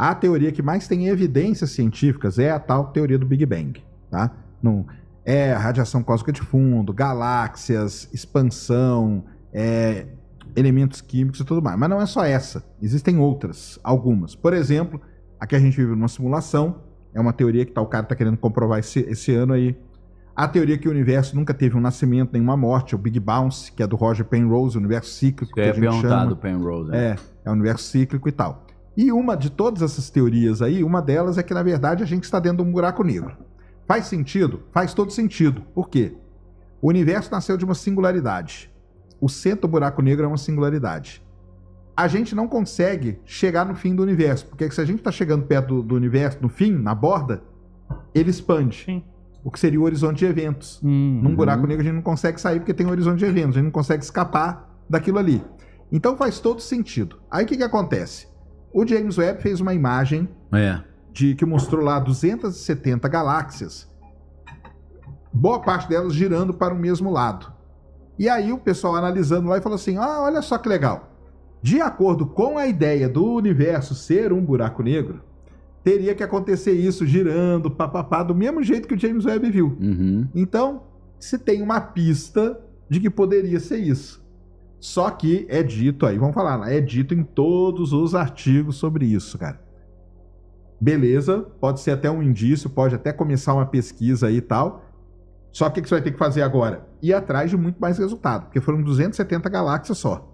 A teoria que mais tem evidências científicas é a tal teoria do Big Bang, tá? Não, é radiação cósmica de fundo, galáxias, expansão, elementos químicos e tudo mais. Mas não é só essa. Existem outras, algumas. Por exemplo, aqui a gente vive numa simulação. É uma teoria que o cara está querendo comprovar esse ano aí. A teoria que o universo nunca teve um nascimento, nenhuma morte, o Big Bounce, que é do Roger Penrose, o universo cíclico. Que eu ia perguntar do Penrose. Né? É o universo cíclico e tal. E uma de todas essas teorias aí, uma delas é que, na verdade, a gente está dentro de um buraco negro. Faz sentido? Faz todo sentido. Por quê? O universo nasceu de uma singularidade. O centro do buraco negro é uma singularidade. A gente não consegue chegar no fim do universo, porque se a gente está chegando perto do universo, no fim, na borda, ele expande. Sim. O que seria o horizonte de eventos. Num buraco negro a gente não consegue sair porque tem um horizonte de eventos, a gente não consegue escapar daquilo ali. Então faz todo sentido. Aí o que acontece? O James Webb fez uma imagem que mostrou lá 270 galáxias, boa parte delas girando para o mesmo lado. E aí o pessoal analisando lá e falou assim, olha só que legal. De acordo com a ideia do universo ser um buraco negro, teria que acontecer isso girando, papapá, do mesmo jeito que o James Webb viu. Então, se tem uma pista de que poderia ser isso. Só que é dito aí, vamos falar, é dito em todos os artigos sobre isso, cara. Beleza, pode ser até um indício, pode até começar uma pesquisa aí e tal. Só que o que você vai ter que fazer agora? Ir atrás de muito mais resultado, porque foram 270 galáxias só.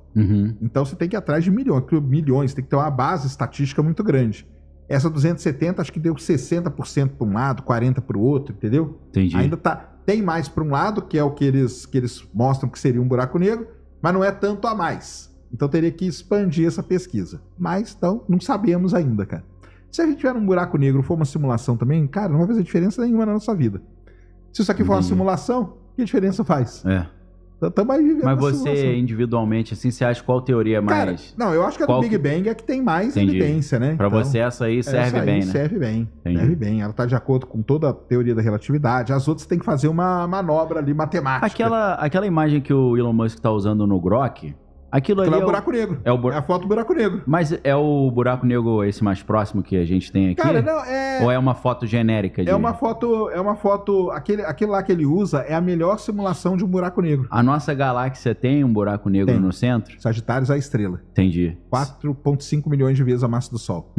Então você tem que ir atrás de milhões, tem que ter uma base estatística muito grande. Essa 270 acho que deu 60% para um lado, 40% para o outro, entendeu? Entendi. Ainda tem mais para um lado, que é o que eles mostram que seria um buraco negro, mas não é tanto a mais. Então teria que expandir essa pesquisa. Mas, então, não sabemos ainda, cara. Se a gente tiver um buraco negro for uma simulação também, cara, não vai fazer diferença nenhuma na nossa vida. Se isso aqui for uma simulação, que diferença faz? Estamos aí vivendo. Mas você, individualmente, assim, você acha qual teoria mais... Cara, não, eu acho que a do Big Bang é que tem mais evidência, né? Pra você, essa aí serve bem, né? Serve bem, serve bem. Ela tá de acordo com toda a teoria da relatividade. As outras tem que fazer uma manobra ali matemática. Aquela imagem que o Elon Musk tá usando no Grok, aquilo ali é o buraco negro. É a foto do buraco negro. Mas é o buraco negro esse mais próximo que a gente tem aqui? Cara, não, é... Ou é uma foto genérica? É uma foto... Aquele lá que ele usa é a melhor simulação de um buraco negro. A nossa galáxia tem um buraco negro no centro? Sagitários é a estrela. Entendi. 4,5 milhões de vezes a massa do Sol.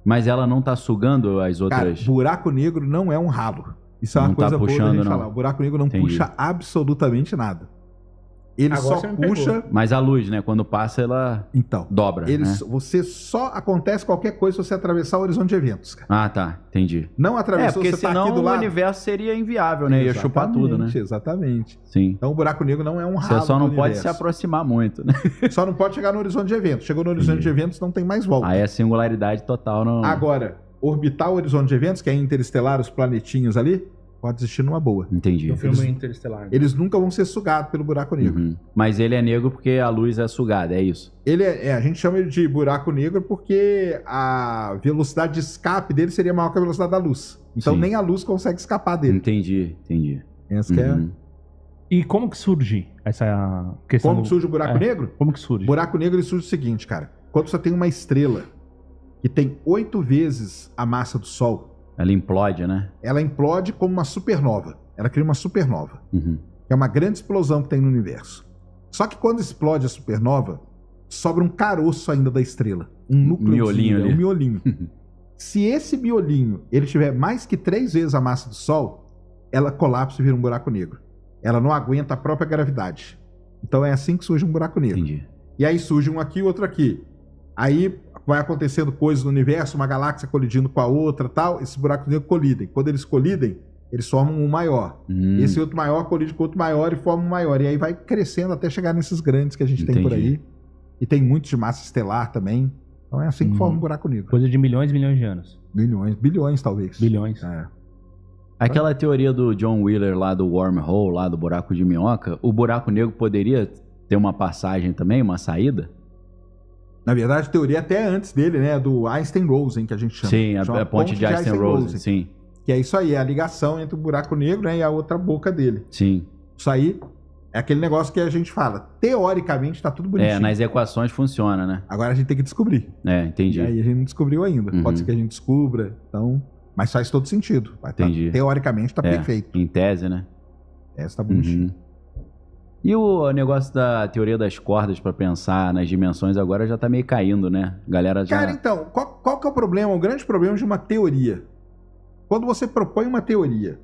Mas ela não tá sugando as outras... Cara, buraco negro não é um ralo. Isso é uma coisa boa da gente falar. O buraco negro não puxa absolutamente nada. Ele agora só puxa... Mas a luz, né? Quando passa, ela dobra, né? Você só acontece qualquer coisa se você atravessar o horizonte de eventos, cara. Ah, tá. Entendi. Não atravessou, porque você senão tá aqui do lado. O universo seria inviável, né? Ia chupar tudo, né? Exatamente. Sim. Então o buraco negro não é um ralo. Você só não pode se aproximar muito, né? Só não pode chegar no horizonte de eventos. Chegou no horizonte de eventos, não tem mais volta. Aí é singularidade total. Não... Agora, orbitar o horizonte de eventos, que é interestelar, os planetinhas ali... pode existir numa boa. Entendi. No filme Interestelar. Eles nunca vão ser sugados pelo buraco negro. Mas ele é negro porque a luz é sugada, é isso? A gente chama ele de buraco negro porque a velocidade de escape dele seria maior que a velocidade da luz. Então nem a luz consegue escapar dele. Entendi. Essa que é... E como que surge essa questão? Como que surge o buraco negro? Como que surge? O buraco negro ele surge o seguinte, cara. Quando você tem uma estrela que tem 8 vezes a massa do Sol, ela implode, né? Ela implode como uma supernova. Ela cria uma supernova. Que é uma grande explosão que tem no universo. Só que quando explode a supernova, sobra um caroço ainda da estrela. Um núcleozinho, um miolinho. Se esse miolinho ele tiver mais que 3 vezes a massa do Sol, ela colapsa e vira um buraco negro. Ela não aguenta a própria gravidade. Então é assim que surge um buraco negro. Entendi. E aí surge um aqui e outro aqui. Aí vai acontecendo coisas no universo, uma galáxia colidindo com a outra, tal, esses buracos negros colidem. Quando eles colidem, eles formam um maior. Esse outro maior colide com outro maior e forma um maior. E aí vai crescendo até chegar nesses grandes que a gente tem por aí. E tem muitos de massa estelar também. Então é assim que forma um buraco negro. Coisa de milhões e milhões de anos. Bilhões talvez. Bilhões. Aquela teoria do John Wheeler lá do wormhole, lá do buraco de minhoca, o buraco negro poderia ter uma passagem também, uma saída? Na verdade, a teoria até antes dele, né? Do Einstein-Rosen, que a gente chama. Sim, a ponte de Einstein-Rosen, sim. Que é isso aí, é a ligação entre o buraco negro, né, e a outra boca dele. Sim. Isso aí, É aquele negócio que a gente fala, teoricamente tá tudo bonitinho. Nas equações funciona, né? Agora a gente tem que descobrir. Entendi. E aí a gente não descobriu ainda. Pode ser que a gente descubra, então... Mas faz todo sentido. Entendi. Teoricamente tá perfeito. Em tese, né? Essa tá bonitinho. E o negócio da teoria das cordas pra pensar nas dimensões agora já tá meio caindo, né? Galera já... Cara, então, qual que é o problema? O grande problema de uma teoria. Quando você propõe uma teoria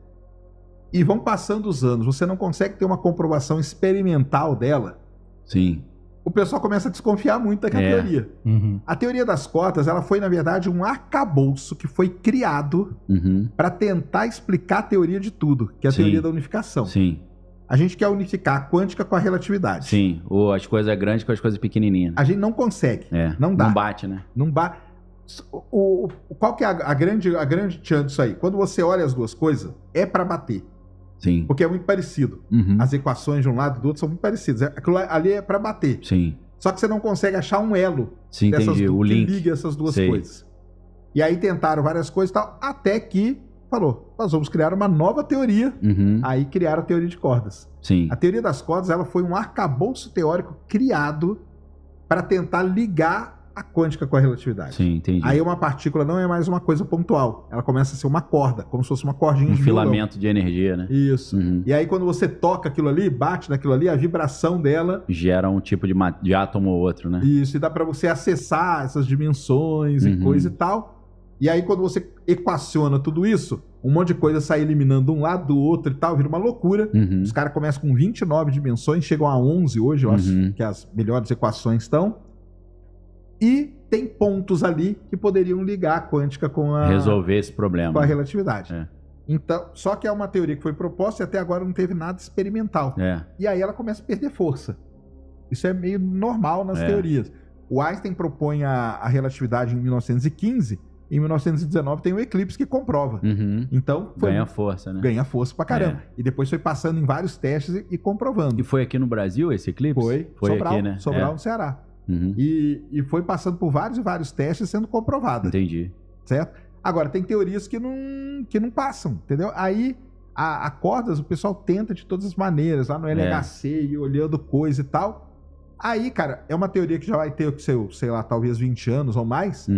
e vão passando os anos, você não consegue ter uma comprovação experimental dela. Sim. O pessoal começa a desconfiar muito daquela teoria. A teoria das cordas, ela foi, na verdade, um arcabouço que foi criado para tentar explicar a teoria de tudo, que é a teoria da unificação. Sim. A gente quer unificar a quântica com a relatividade. Sim, ou as coisas grandes com as coisas pequenininhas. A gente não consegue. Não dá. Não bate, né? Não bate. Qual que é a grande chance disso aí? Quando você olha as duas coisas, é para bater. Sim. Porque é muito parecido. As equações de um lado e do outro são muito parecidas. Aquilo ali é para bater. Sim. Só que você não consegue achar um elo o link. Que liga essas duas coisas. E aí tentaram várias coisas e tal, até que falou, nós vamos criar uma nova teoria. Aí criaram a teoria de cordas. Sim. A teoria das cordas, ela foi um arcabouço teórico criado para tentar ligar a quântica com a relatividade. Sim, entendi. Aí uma partícula não é mais uma coisa pontual. Ela começa a ser uma corda, como se fosse uma cordinha de filamento de energia, né? Isso. E aí quando você toca aquilo ali, bate naquilo ali, a vibração dela... gera um tipo de átomo ou outro, né? Isso, e dá para você acessar essas dimensões e coisa e tal. E aí quando você equaciona tudo isso, um monte de coisa sai eliminando um lado do outro e tal, vira uma loucura. Os caras começam com 29 dimensões, chegam a 11 hoje, eu acho que as melhores equações estão. E tem pontos ali que poderiam ligar a quântica com a... resolver esse problema. Com a relatividade. Então, só que é uma teoria que foi proposta e até agora não teve nada experimental. E aí ela começa a perder força. Isso é meio normal nas teorias. O Einstein propõe a relatividade em 1915, em 1919 tem um eclipse que comprova. Então, ganha força, né? Ganha força pra caramba. E depois foi passando em vários testes e comprovando. E foi aqui no Brasil esse eclipse? Foi Sobral, aqui, né? Sobral, no Ceará. E foi passando por vários e vários testes sendo comprovada. Entendi. Certo? Agora, tem teorias que não passam, entendeu? Aí, a cordas, o pessoal tenta de todas as maneiras, lá no LHC, e olhando coisa e tal. Aí, cara, é uma teoria que já vai ter, sei lá, talvez 20 anos ou mais.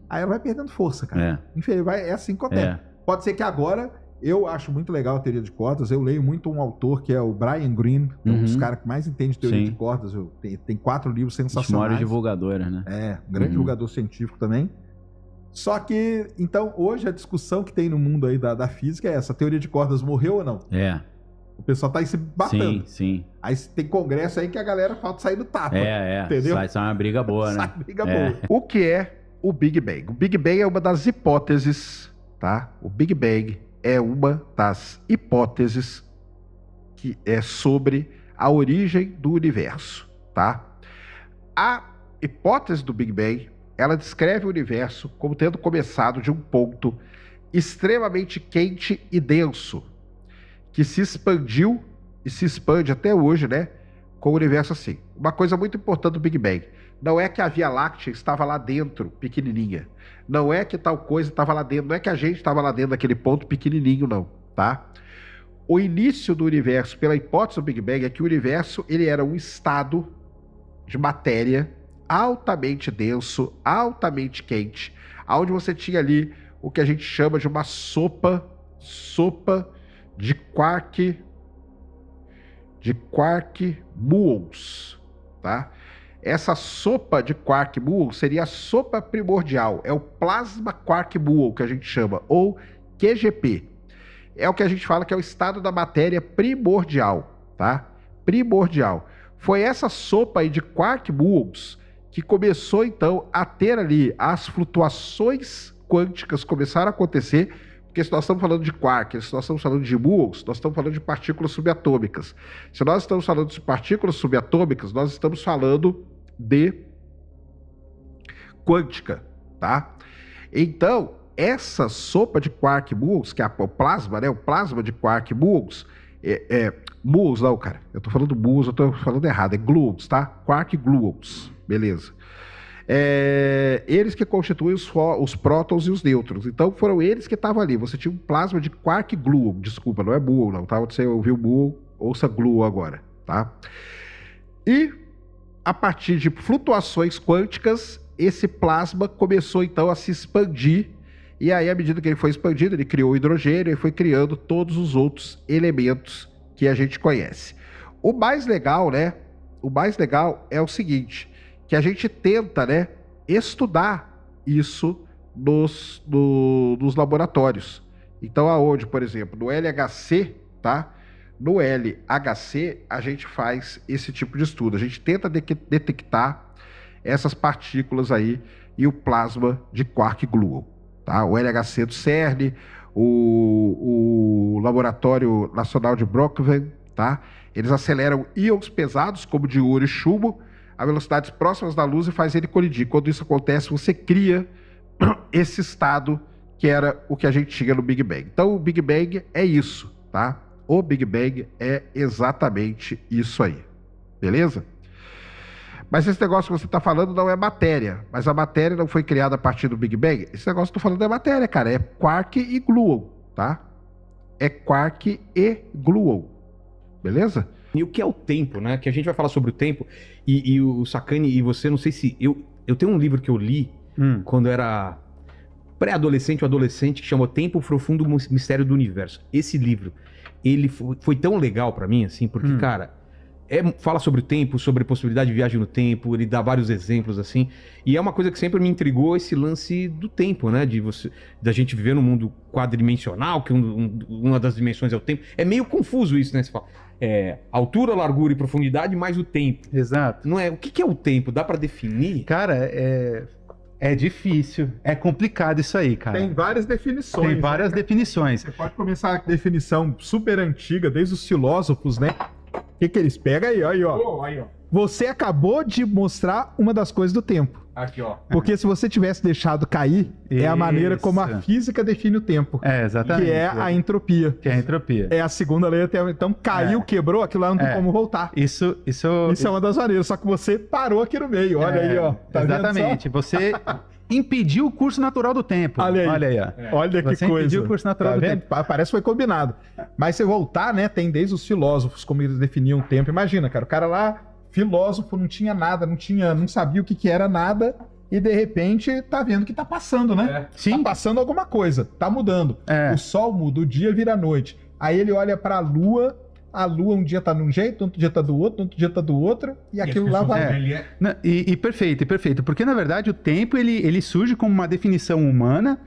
Aí ela vai perdendo força, cara. Enfim, é assim que acontece. Pode ser que agora... Eu acho muito legal a teoria de cordas. Eu leio muito um autor que é o Brian Greene, que é um dos caras que mais entende teoria de cordas. Tem 4 livros sensacionais. Os maiores divulgadores, né? Um grande divulgador científico também. Só que, então, hoje a discussão que tem no mundo aí da física é essa: a teoria de cordas morreu ou não? O pessoal tá aí se batendo. Sim. Aí tem congresso aí que a galera falta sair do tapa. Entendeu? Sai uma briga boa, né? Sai briga boa. O que é o Big Bang? O Big Bang é uma das hipóteses, tá? O Big Bang é uma das hipóteses que é sobre a origem do universo, tá? A hipótese do Big Bang, ela descreve o universo como tendo começado de um ponto extremamente quente e denso, que se expandiu e se expande até hoje, né? Com o universo assim. Uma coisa muito importante do Big Bang, não é que a Via Láctea estava lá dentro, pequenininha. Não é que tal coisa estava lá dentro. Não é que a gente estava lá dentro daquele ponto pequenininho, não, tá? O início do universo, pela hipótese do Big Bang, é que o universo ele era um estado de matéria altamente denso, altamente quente, onde você tinha ali o que a gente chama de uma sopa de quark muons, tá? Essa sopa de quark muon seria a sopa primordial, é o plasma quark muon que a gente chama, ou QGP. É o que a gente fala que é o estado da matéria primordial, tá? Primordial. Foi essa sopa aí de quark muons que começou então a ter ali as flutuações quânticas começaram a acontecer, porque se nós estamos falando de quarks, se nós estamos falando de muons, nós estamos falando de partículas subatômicas. Se nós estamos falando de partículas subatômicas, nós estamos falando de quântica, tá? Então, essa sopa de quark muons, que é o plasma, né? O plasma de quark muons, muons não, cara. Eu tô falando muons, eu tô falando errado, é gluons, tá? Quark gluons, beleza. Eles que constituem os prótons e os nêutrons. Então foram eles que estavam ali. Você tinha um plasma de quark gluon. Desculpa, não é muon não, tá? Você ouviu muon, ouça gluon agora, tá? E a partir de flutuações quânticas, esse plasma começou então a se expandir, e aí à medida que ele foi expandindo, ele criou o hidrogênio e foi criando todos os outros elementos que a gente conhece. O mais legal, né? O mais legal é o seguinte, que a gente tenta, né, estudar isso nos laboratórios. Então, aonde, por exemplo, no LHC, tá? No LHC, a gente faz esse tipo de estudo. A gente tenta detectar essas partículas aí e o plasma de quark gluon, tá? O LHC do CERN, o Laboratório Nacional de Brookhaven, tá? Eles aceleram íons pesados, como diúrio e chumbo, a velocidades próximas da luz e faz ele colidir. Quando isso acontece, você cria esse estado que era o que a gente tinha no Big Bang. Então, o Big Bang é isso, tá? O Big Bang é exatamente isso aí, beleza? Mas esse negócio que você está falando não é matéria, mas a matéria não foi criada a partir do Big Bang. Esse negócio que eu tô falando é matéria, cara, é quark e gluon, tá? É quark e gluon, beleza? E o que é o tempo, né? Que a gente vai falar sobre o tempo, e o Sacani e você, não sei se... Eu tenho um livro que eu li quando era pré-adolescente ou adolescente, que chamou Tempo, Profundo Mistério do Universo. Esse livro, ele foi tão legal pra mim, assim, porque, cara, fala sobre o tempo, sobre possibilidade de viagem no tempo, ele dá vários exemplos, assim, e é uma coisa que sempre me intrigou, esse lance do tempo, né, da gente viver num mundo quadridimensional, que uma das dimensões é o tempo. É meio confuso isso, né, você fala, altura, largura e profundidade, mais o tempo. Exato. Não é? O que é o tempo? Dá pra definir? Cara, é difícil, é complicado isso aí, cara. Tem várias definições. Tem várias definições. Você pode começar a definição super antiga, desde os filósofos, né? O que eles pegam aí, ó. Aí, ó. Você acabou de mostrar uma das coisas do tempo. Aqui, ó. Porque se você tivesse deixado cair, é a maneira como a física define o tempo. Exatamente. Que é a entropia. Que é a entropia. É a segunda lei da termodinâmica. Então caiu, quebrou, aquilo lá não tem como voltar. Isso é uma das maneiras, só que você parou aqui no meio. Olha aí, ó. Tá exatamente. Você impediu o curso natural do tempo. Olha aí. Ó. Olha que você coisa. Impediu o curso natural do tempo. Parece que foi combinado. Mas se voltar, né, tem desde os filósofos, como eles definiam o tempo. Imagina, cara, o cara lá, filósofo, não tinha nada, não sabia o que era nada, e de repente tá vendo que tá passando, né? Sim. Tá passando alguma coisa, tá mudando. O sol muda, o dia vira noite. Aí ele olha pra lua um dia tá de um jeito, outro dia tá do outro e aquilo lá vai... Perfeito, porque na verdade o tempo ele surge como uma definição humana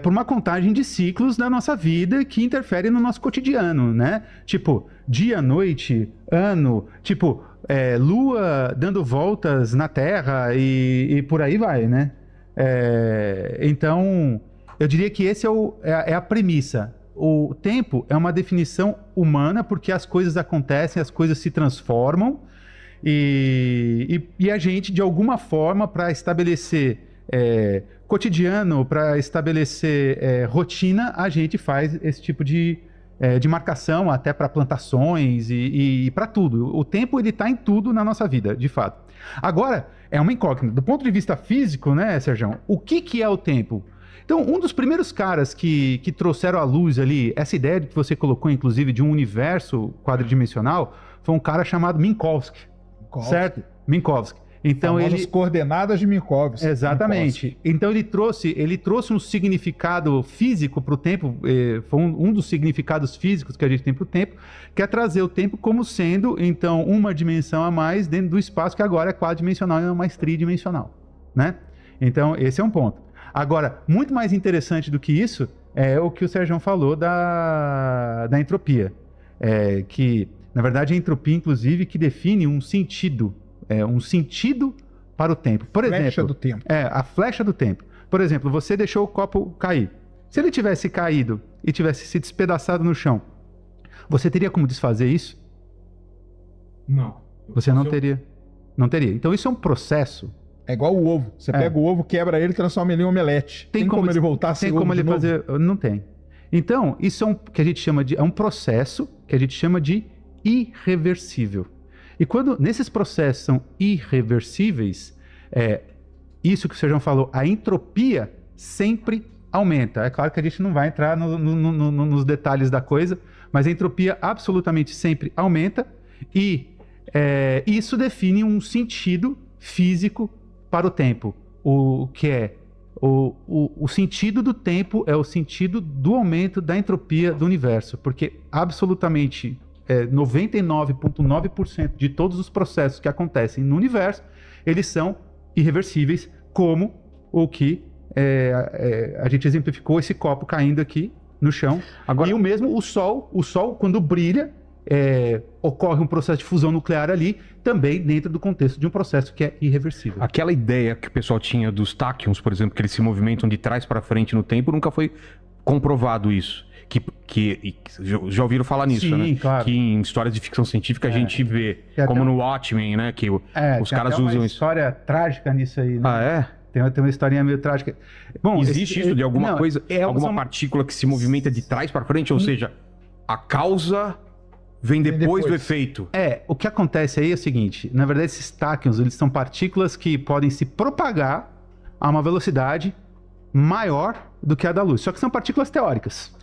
por uma contagem de ciclos da nossa vida que interfere no nosso cotidiano, né? Tipo, dia, noite, ano, tipo, lua dando voltas na Terra e por aí vai, né? Então, eu diria que esse é a premissa. O tempo é uma definição humana porque as coisas acontecem, as coisas se transformam e a gente, de alguma forma, para estabelecer cotidiano, para estabelecer rotina, a gente faz esse tipo de marcação até para plantações e para tudo. O tempo ele está em tudo na nossa vida, de fato. Agora, é uma incógnita. Do ponto de vista físico, né, Sérgio? O que é o tempo? Então, um dos primeiros caras que trouxeram à luz ali essa ideia que você colocou, inclusive, de um universo quadridimensional, foi um cara chamado Minkowski. Certo? Minkowski. Então, famosas coordenadas de Minkowski. Exatamente. Então, ele trouxe um significado físico para o tempo, foi um dos significados físicos que a gente tem para o tempo, que é trazer o tempo como sendo, então, uma dimensão a mais dentro do espaço que agora é quadridimensional e não mais tridimensional, né? Então, esse é um ponto. Agora, muito mais interessante do que isso é o que o Sérgio falou da entropia. Que, na verdade, a entropia, inclusive, que define um sentido para o tempo. Por exemplo, flecha do tempo. A flecha do tempo. Por exemplo, você deixou o copo cair. Se ele tivesse caído e tivesse se despedaçado no chão, você teria como desfazer isso? Não. Você não teria. Não teria. Então, isso é um processo. É igual o ovo. Você pega o ovo, quebra ele e transforma ele em omelete. Tem como ele voltar a ser ovo de novo? Não tem. Então, isso é que a gente chama de... É um processo que a gente chama de irreversível. E quando nesses processos são irreversíveis, isso que o Sérgio falou, a entropia sempre aumenta. É claro que a gente não vai entrar nos detalhes da coisa, mas a entropia absolutamente sempre aumenta. E isso define um sentido físico para o tempo. O que é? O sentido do tempo é o sentido do aumento da entropia do universo, porque absolutamente 99,9% de todos os processos que acontecem no universo, eles são irreversíveis, como o que a gente exemplificou esse copo caindo aqui no chão. Agora... E o mesmo o Sol quando brilha, ocorre um processo de fusão nuclear ali, também dentro do contexto de um processo que é irreversível. Aquela ideia que o pessoal tinha dos táquions, por exemplo, que eles se movimentam de trás para frente no tempo, nunca foi comprovado isso. Já ouviram falar nisso, Sim, né? Claro. Que em histórias de ficção científica a gente vê, como no Watchmen, né? Que os caras usam isso. Tem uma história trágica nisso aí, né? Ah, é? Tem uma historinha meio trágica. Bom, existe isso de alguma coisa, alguma partícula que se movimenta de trás para frente? Ou seja, a causa vem depois do efeito. O que acontece aí é o seguinte, na verdade esses táquions, eles são partículas que podem se propagar a uma velocidade maior do que a da luz, só que são partículas teóricas.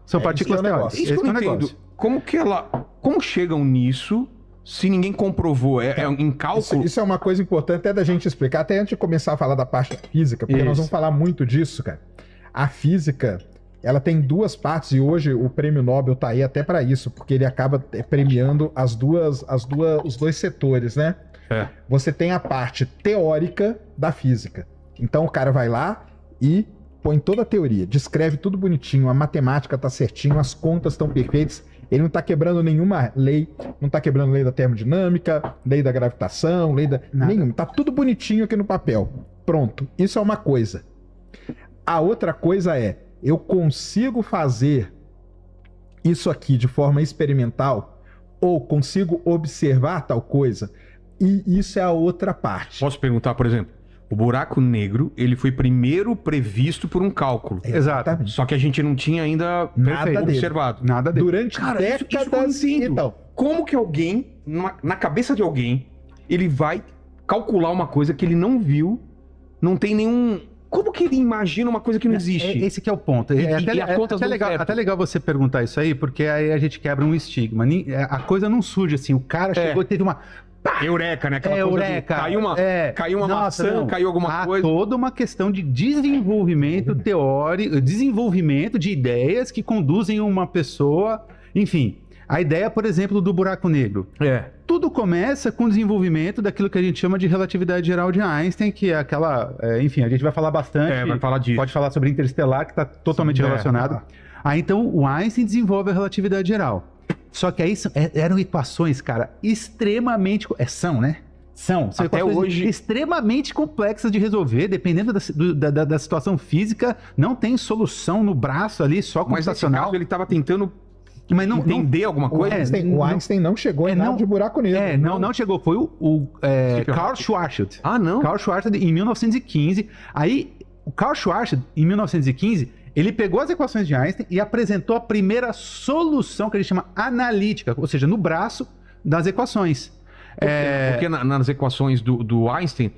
São partículas teóricas. Isso que eu não entendo. Como chegam nisso se ninguém comprovou? Em cálculo? Isso é uma coisa importante até da gente explicar, até antes de começar a falar da parte da física, porque nós vamos falar muito disso, cara. A física, ela tem duas partes e hoje o prêmio Nobel tá aí até para isso, porque ele acaba premiando os dois setores, né? Você tem a parte teórica da física. Então o cara vai lá e põe toda a teoria, descreve tudo bonitinho, a matemática tá certinho, as contas estão perfeitas, ele não tá quebrando nenhuma lei, não tá quebrando lei da termodinâmica, lei da gravitação, nenhuma, tá tudo bonitinho aqui no papel. Pronto, isso é uma coisa. A outra coisa eu consigo fazer isso aqui de forma experimental ou consigo observar tal coisa, e isso é a outra parte. Posso perguntar, por exemplo, o buraco negro, ele foi primeiro previsto por um cálculo. Exatamente. Só que a gente não tinha ainda observado. Nada dele. Durante décadas. Então, como que alguém, na cabeça de alguém, ele vai calcular uma coisa que ele não viu, não tem nenhum... Como que ele imagina uma coisa que não existe? Esse que é o ponto. Até legal você perguntar isso aí, porque aí a gente quebra um estigma. A coisa não surge assim, o cara chegou e teve uma... Eureka, né? Aquela coisa eureka. Caiu uma maçã, caiu alguma coisa. Há toda uma questão de desenvolvimento teórico, desenvolvimento de ideias que conduzem uma pessoa... Enfim, a ideia, por exemplo, do buraco negro. Tudo começa com o desenvolvimento daquilo que a gente chama de relatividade geral de Einstein, que é aquela... enfim, a gente vai falar bastante. Vai falar disso. Pode falar sobre Interestelar, que está totalmente relacionado. Então, o Einstein desenvolve a relatividade geral. Só que aí eram equações, cara, extremamente... São, né? São até hoje extremamente complexas de resolver, dependendo da situação física. Não tem solução no braço ali, só computacional. Mas nesse caso ele estava tentando entender alguma coisa? O Einstein não chegou em nada de buraco negro. Não chegou. Foi o Karl Schwarzschild. Não? Karl Schwarzschild em 1915. Aí, o Karl Schwarzschild, em 1915... Ele pegou as equações de Einstein e apresentou a primeira solução que a gente chama analítica, ou seja, no braço das equações. Porque nas equações do Einstein,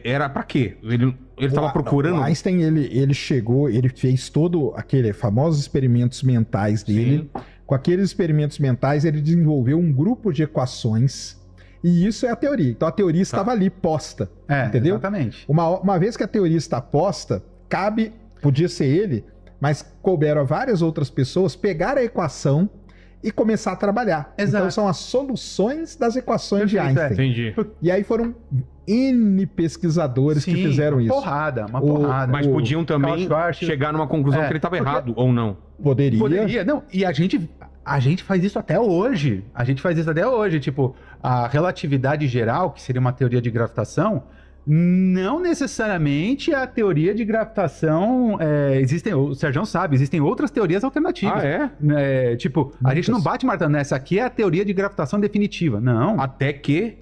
era para quê? Ele estava procurando... O Einstein, ele chegou, ele fez todo aqueles famosos experimentos mentais dele. Sim. Com aqueles experimentos mentais, ele desenvolveu um grupo de equações. E isso é a teoria. Então a teoria estava ali posta. Entendeu? Exatamente. Uma vez que a teoria está posta, podia ser ele, mas couberam a várias outras pessoas pegar a equação e começar a trabalhar. Exato. Então são as soluções das equações de Einstein. Entendi. E aí foram N pesquisadores que fizeram isso. Uma porrada. Mas podiam também chegar numa conclusão que ele estava errado, ou não? Poderia. Não, e a gente faz isso até hoje. Tipo, a relatividade geral, que seria uma teoria de gravitação... Não necessariamente a teoria de gravitação o Sérgio sabe, existem outras teorias alternativas. Tipo, a gente não bate martelo nessa aqui é a teoria de gravitação definitiva. Não. Até que...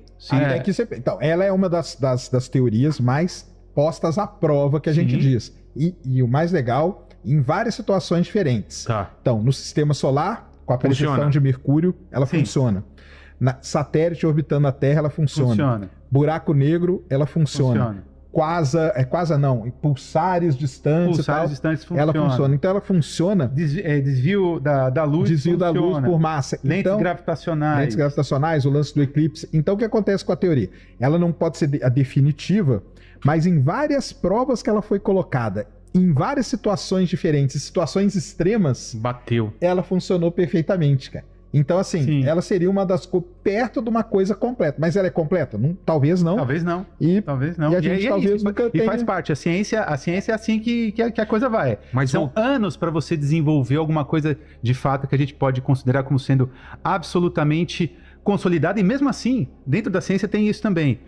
Então, ela é uma das teorias mais postas à prova que a gente diz. E o mais legal, em várias situações diferentes. Então, no sistema solar, com a precessão de Mercúrio, ela funciona. Satélite orbitando a Terra, ela funciona. Buraco negro, ela funciona. quasa não, pulsares distantes e tal. Pulsares distantes Ela funciona. Então ela funciona. Desvio da luz. Desvio da luz por massa. Lentes Então, gravitacionais. lentes gravitacionais, o lance do eclipse. Então o que acontece com a teoria? Ela não pode ser a definitiva, mas em várias provas que ela foi colocada, em várias situações diferentes, situações extremas, Bateu. ela funcionou perfeitamente, cara. Então, assim, Sim. ela seria uma das perto de uma coisa completa. Mas ela é completa? Talvez não. Talvez não. E Talvez não. E a gente talvez isso. nunca E tenha... faz parte. A ciência é assim que a coisa vai. Mas São anos para você desenvolver alguma coisa de fato que a gente pode considerar como sendo absolutamente consolidada. E mesmo assim, dentro da ciência tem isso também.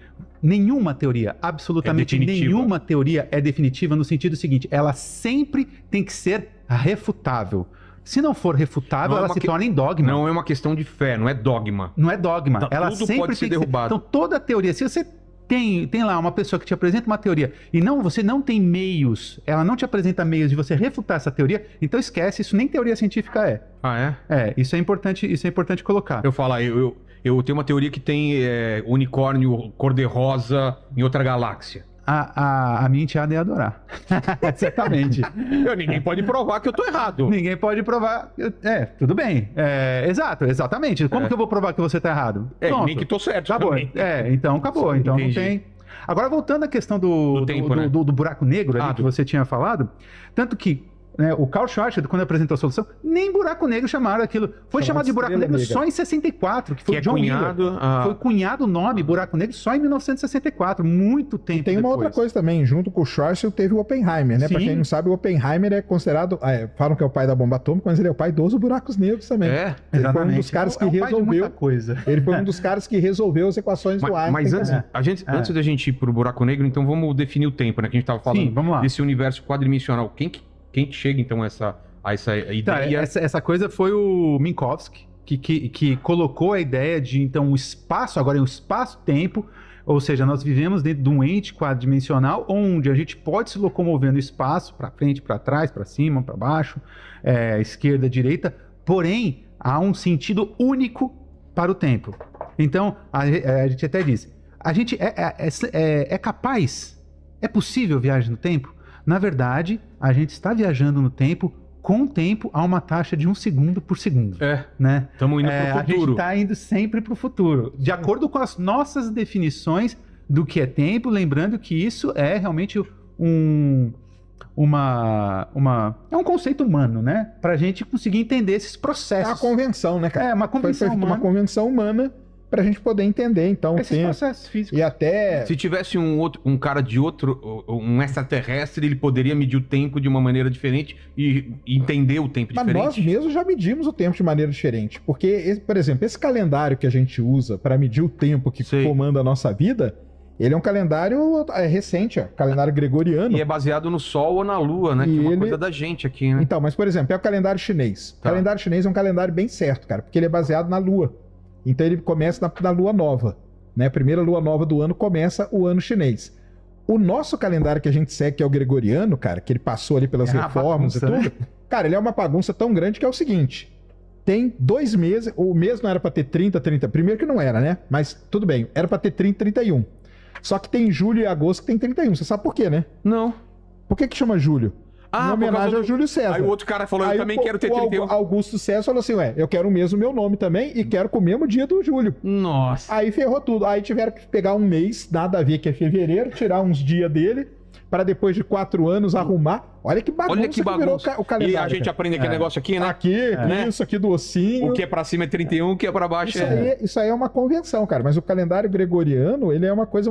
Nenhuma teoria, absolutamente nenhuma teoria é definitiva no sentido seguinte: ela sempre tem que ser refutável. Se não for refutável, ela se torna em dogma. Não é uma questão de fé, não é dogma. Não é dogma. Então, Ela tudo sempre pode ser tem que derrubado. Então, toda teoria, se você tem lá uma pessoa que te apresenta uma teoria e você não tem meios, ela não te apresenta meios de você refutar essa teoria, então esquece, isso nem teoria científica é. Ah, é? Isso é importante colocar. Eu falo, eu tenho uma teoria que tem unicórnio cor-de-rosa em outra galáxia. A minha enteada ia adorar. Certamente. Ninguém pode provar que eu tô errado. Ninguém pode provar. Tudo bem. Exatamente. Como que eu vou provar que você tá errado? Pronto. Nem que tô certo. Acabou. Também. Então acabou. Então Entendi. não tem. Agora, voltando à questão do tempo, né? do buraco negro ali que você tinha falado, tanto que o Carl Schwarzenegger, quando apresentou a solução, nem buraco negro chamaram aquilo. Foi chamado de buraco negro só em 64, que foi o John Wheeler. Foi cunhado o nome buraco negro só em 1964, muito tempo Tem uma outra coisa também, junto com o Schwarzschild teve o Oppenheimer, né? Sim. Pra quem não sabe, o Oppenheimer é considerado, falam que é o pai da bomba atômica, mas ele é o pai dos buracos negros também. Ele foi um dos caras que resolveu. Ele foi um dos caras que resolveu as equações do Einstein. Mas antes da gente ir pro buraco negro, então vamos definir o tempo, né? Que a gente tava falando. Sim, vamos lá. Desse universo quadridimensional. Quem que chega, então, a essa ideia? Essa coisa foi o Minkowski, que colocou a ideia de, então, o espaço, agora é um espaço-tempo, ou seja, nós vivemos dentro de um ente quadridimensional onde a gente pode se locomover no espaço, para frente, para trás, para cima, para baixo, esquerda, direita, porém, há um sentido único para o tempo. Então, a gente até diz, a gente é capaz, é possível viagem no tempo? Na verdade, a gente está viajando no tempo, com o tempo, a uma taxa de 1 segundo por segundo. Né? Estamos indo para o futuro. A gente está indo sempre para o futuro, de acordo com as nossas definições do que é tempo, lembrando que isso é realmente um conceito humano, né? Para a gente conseguir entender esses processos. É uma convenção, né, cara? Uma convenção foi humana. Uma convenção humana pra gente poder entender, então, esses processos físicos. E até... Se tivesse um cara de outro, um extraterrestre, ele poderia medir o tempo de uma maneira diferente e entender o tempo diferente. Mas nós mesmos já medimos o tempo de maneira diferente. Porque, por exemplo, esse calendário que a gente usa para medir o tempo que comanda a nossa vida, ele é um calendário recente, calendário gregoriano. E é baseado no Sol ou na Lua, né? Que é uma coisa da gente aqui, né? Então, mas, por exemplo, é o calendário chinês. O calendário chinês é um calendário bem certo, cara, porque ele é baseado na Lua. Então ele começa na Lua Nova, né? A primeira Lua Nova do ano começa o ano chinês. O nosso calendário que a gente segue, que é o gregoriano, cara, que ele passou ali pelas reformas bagunça, e tudo, né? Cara, ele é uma bagunça tão grande que é o seguinte, tem 2 meses, o mês não era pra ter 30, primeiro que não era, né? Mas tudo bem, era pra ter 30, 31. Só que tem julho e agosto que tem 31, você sabe por quê, né? Não. Por que chama julho? Em homenagem ao Júlio César. Aí o outro cara falou, eu também quero ter 31. O Augusto César falou assim, eu quero o mesmo meu nome também e quero com o mesmo dia do Júlio. Nossa. Aí ferrou tudo. Aí tiveram que pegar um mês, nada a ver, que é fevereiro, tirar uns dias dele, para depois de 4 anos arrumar. Olha que bagunça, que virou o calendário. E a gente aprende aquele negócio aqui, né? Isso aqui do ossinho. O que é pra cima é 31, o que é pra baixo Isso aí é uma convenção, cara. Mas o calendário gregoriano, ele é uma coisa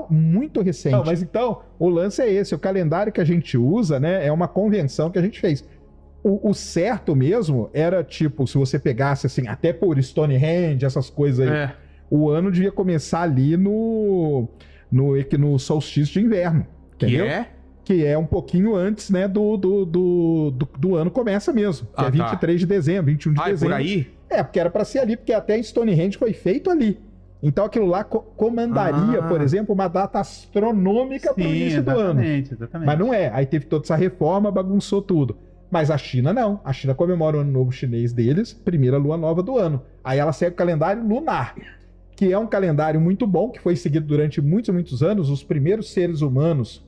muito recente. Não, mas então, o lance é esse. O calendário que a gente usa, né, é uma convenção que a gente fez. O certo mesmo era, tipo, se você pegasse, assim, até por Stonehenge, essas coisas aí, o ano devia começar ali no solstício de inverno. Entendeu? Que é um pouquinho antes, né, do ano começa mesmo. Que é 23 de dezembro, 21 de dezembro. É por aí? Porque era pra ser ali, porque até Stonehenge foi feito ali. Então aquilo lá comandaria, por exemplo, uma data astronômica pro início do ano. Exatamente. Mas não é. Aí teve toda essa reforma, bagunçou tudo. Mas a China não. A China comemora o ano novo chinês deles, primeira lua nova do ano. Aí ela segue o calendário lunar. que é um calendário muito bom, que foi seguido durante muitos, muitos anos. Os primeiros seres humanos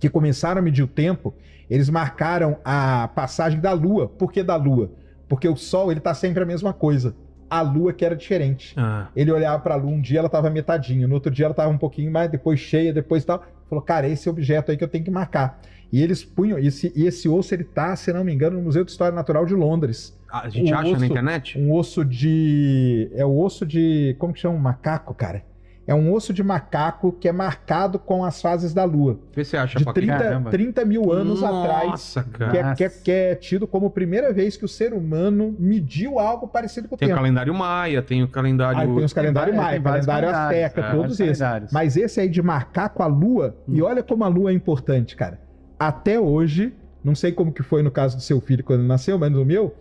que começaram a medir o tempo, eles marcaram a passagem da Lua. Por que da Lua? Porque o Sol, ele tá sempre a mesma coisa. A Lua que era diferente. Ele olhava para a Lua, um dia ela tava metadinha, no outro dia ela tava um pouquinho mais, depois cheia, depois tal. Falou, cara, esse objeto aí que eu tenho que marcar. E eles punham, esse osso, ele tá, se não me engano, no Museu de História Natural de Londres. A gente acha na internet? Um osso de... É o osso de... Como que chama? Macaco, cara? É um osso de macaco que é marcado com as fases da Lua. Vê se você acha. De 30 mil anos atrás. Nossa, cara. Que é tido como a primeira vez que o ser humano mediu algo parecido com o Tem tempo. o calendário maia, tem o calendário... Tem os calendários maia, calendário azteca, todos esses. Mas esse aí de marcar com a Lua, e olha como a Lua é importante, cara. Até hoje, não sei como que foi no caso do seu filho quando ele nasceu, mas no meu...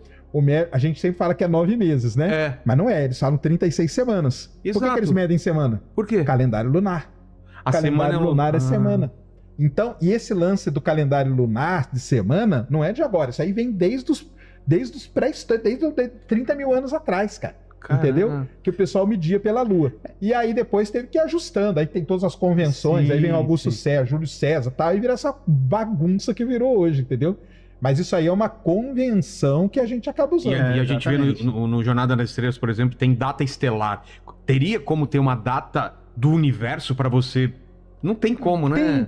A gente sempre fala que é 9 meses, né? É. Mas não é, eles falam 36 semanas. Exato. Por que eles medem semana? Por quê? Calendário lunar. A Calendário semana lunar é semana. Então, e esse lance do calendário lunar de semana não é de agora. Isso aí vem desde os pré-históricos, desde 30 mil anos atrás, cara. Caramba. Entendeu? Que o pessoal media pela Lua. E aí depois teve que ir ajustando. Aí tem todas as convenções, aí vem Augusto César, Júlio César, tá? E vira essa bagunça que virou hoje, entendeu? Mas isso aí é uma convenção que a gente acaba usando. E a gente vê no Jornada nas Estrelas, por exemplo, tem data estelar. Teria como ter uma data do universo para você... Não tem como, né?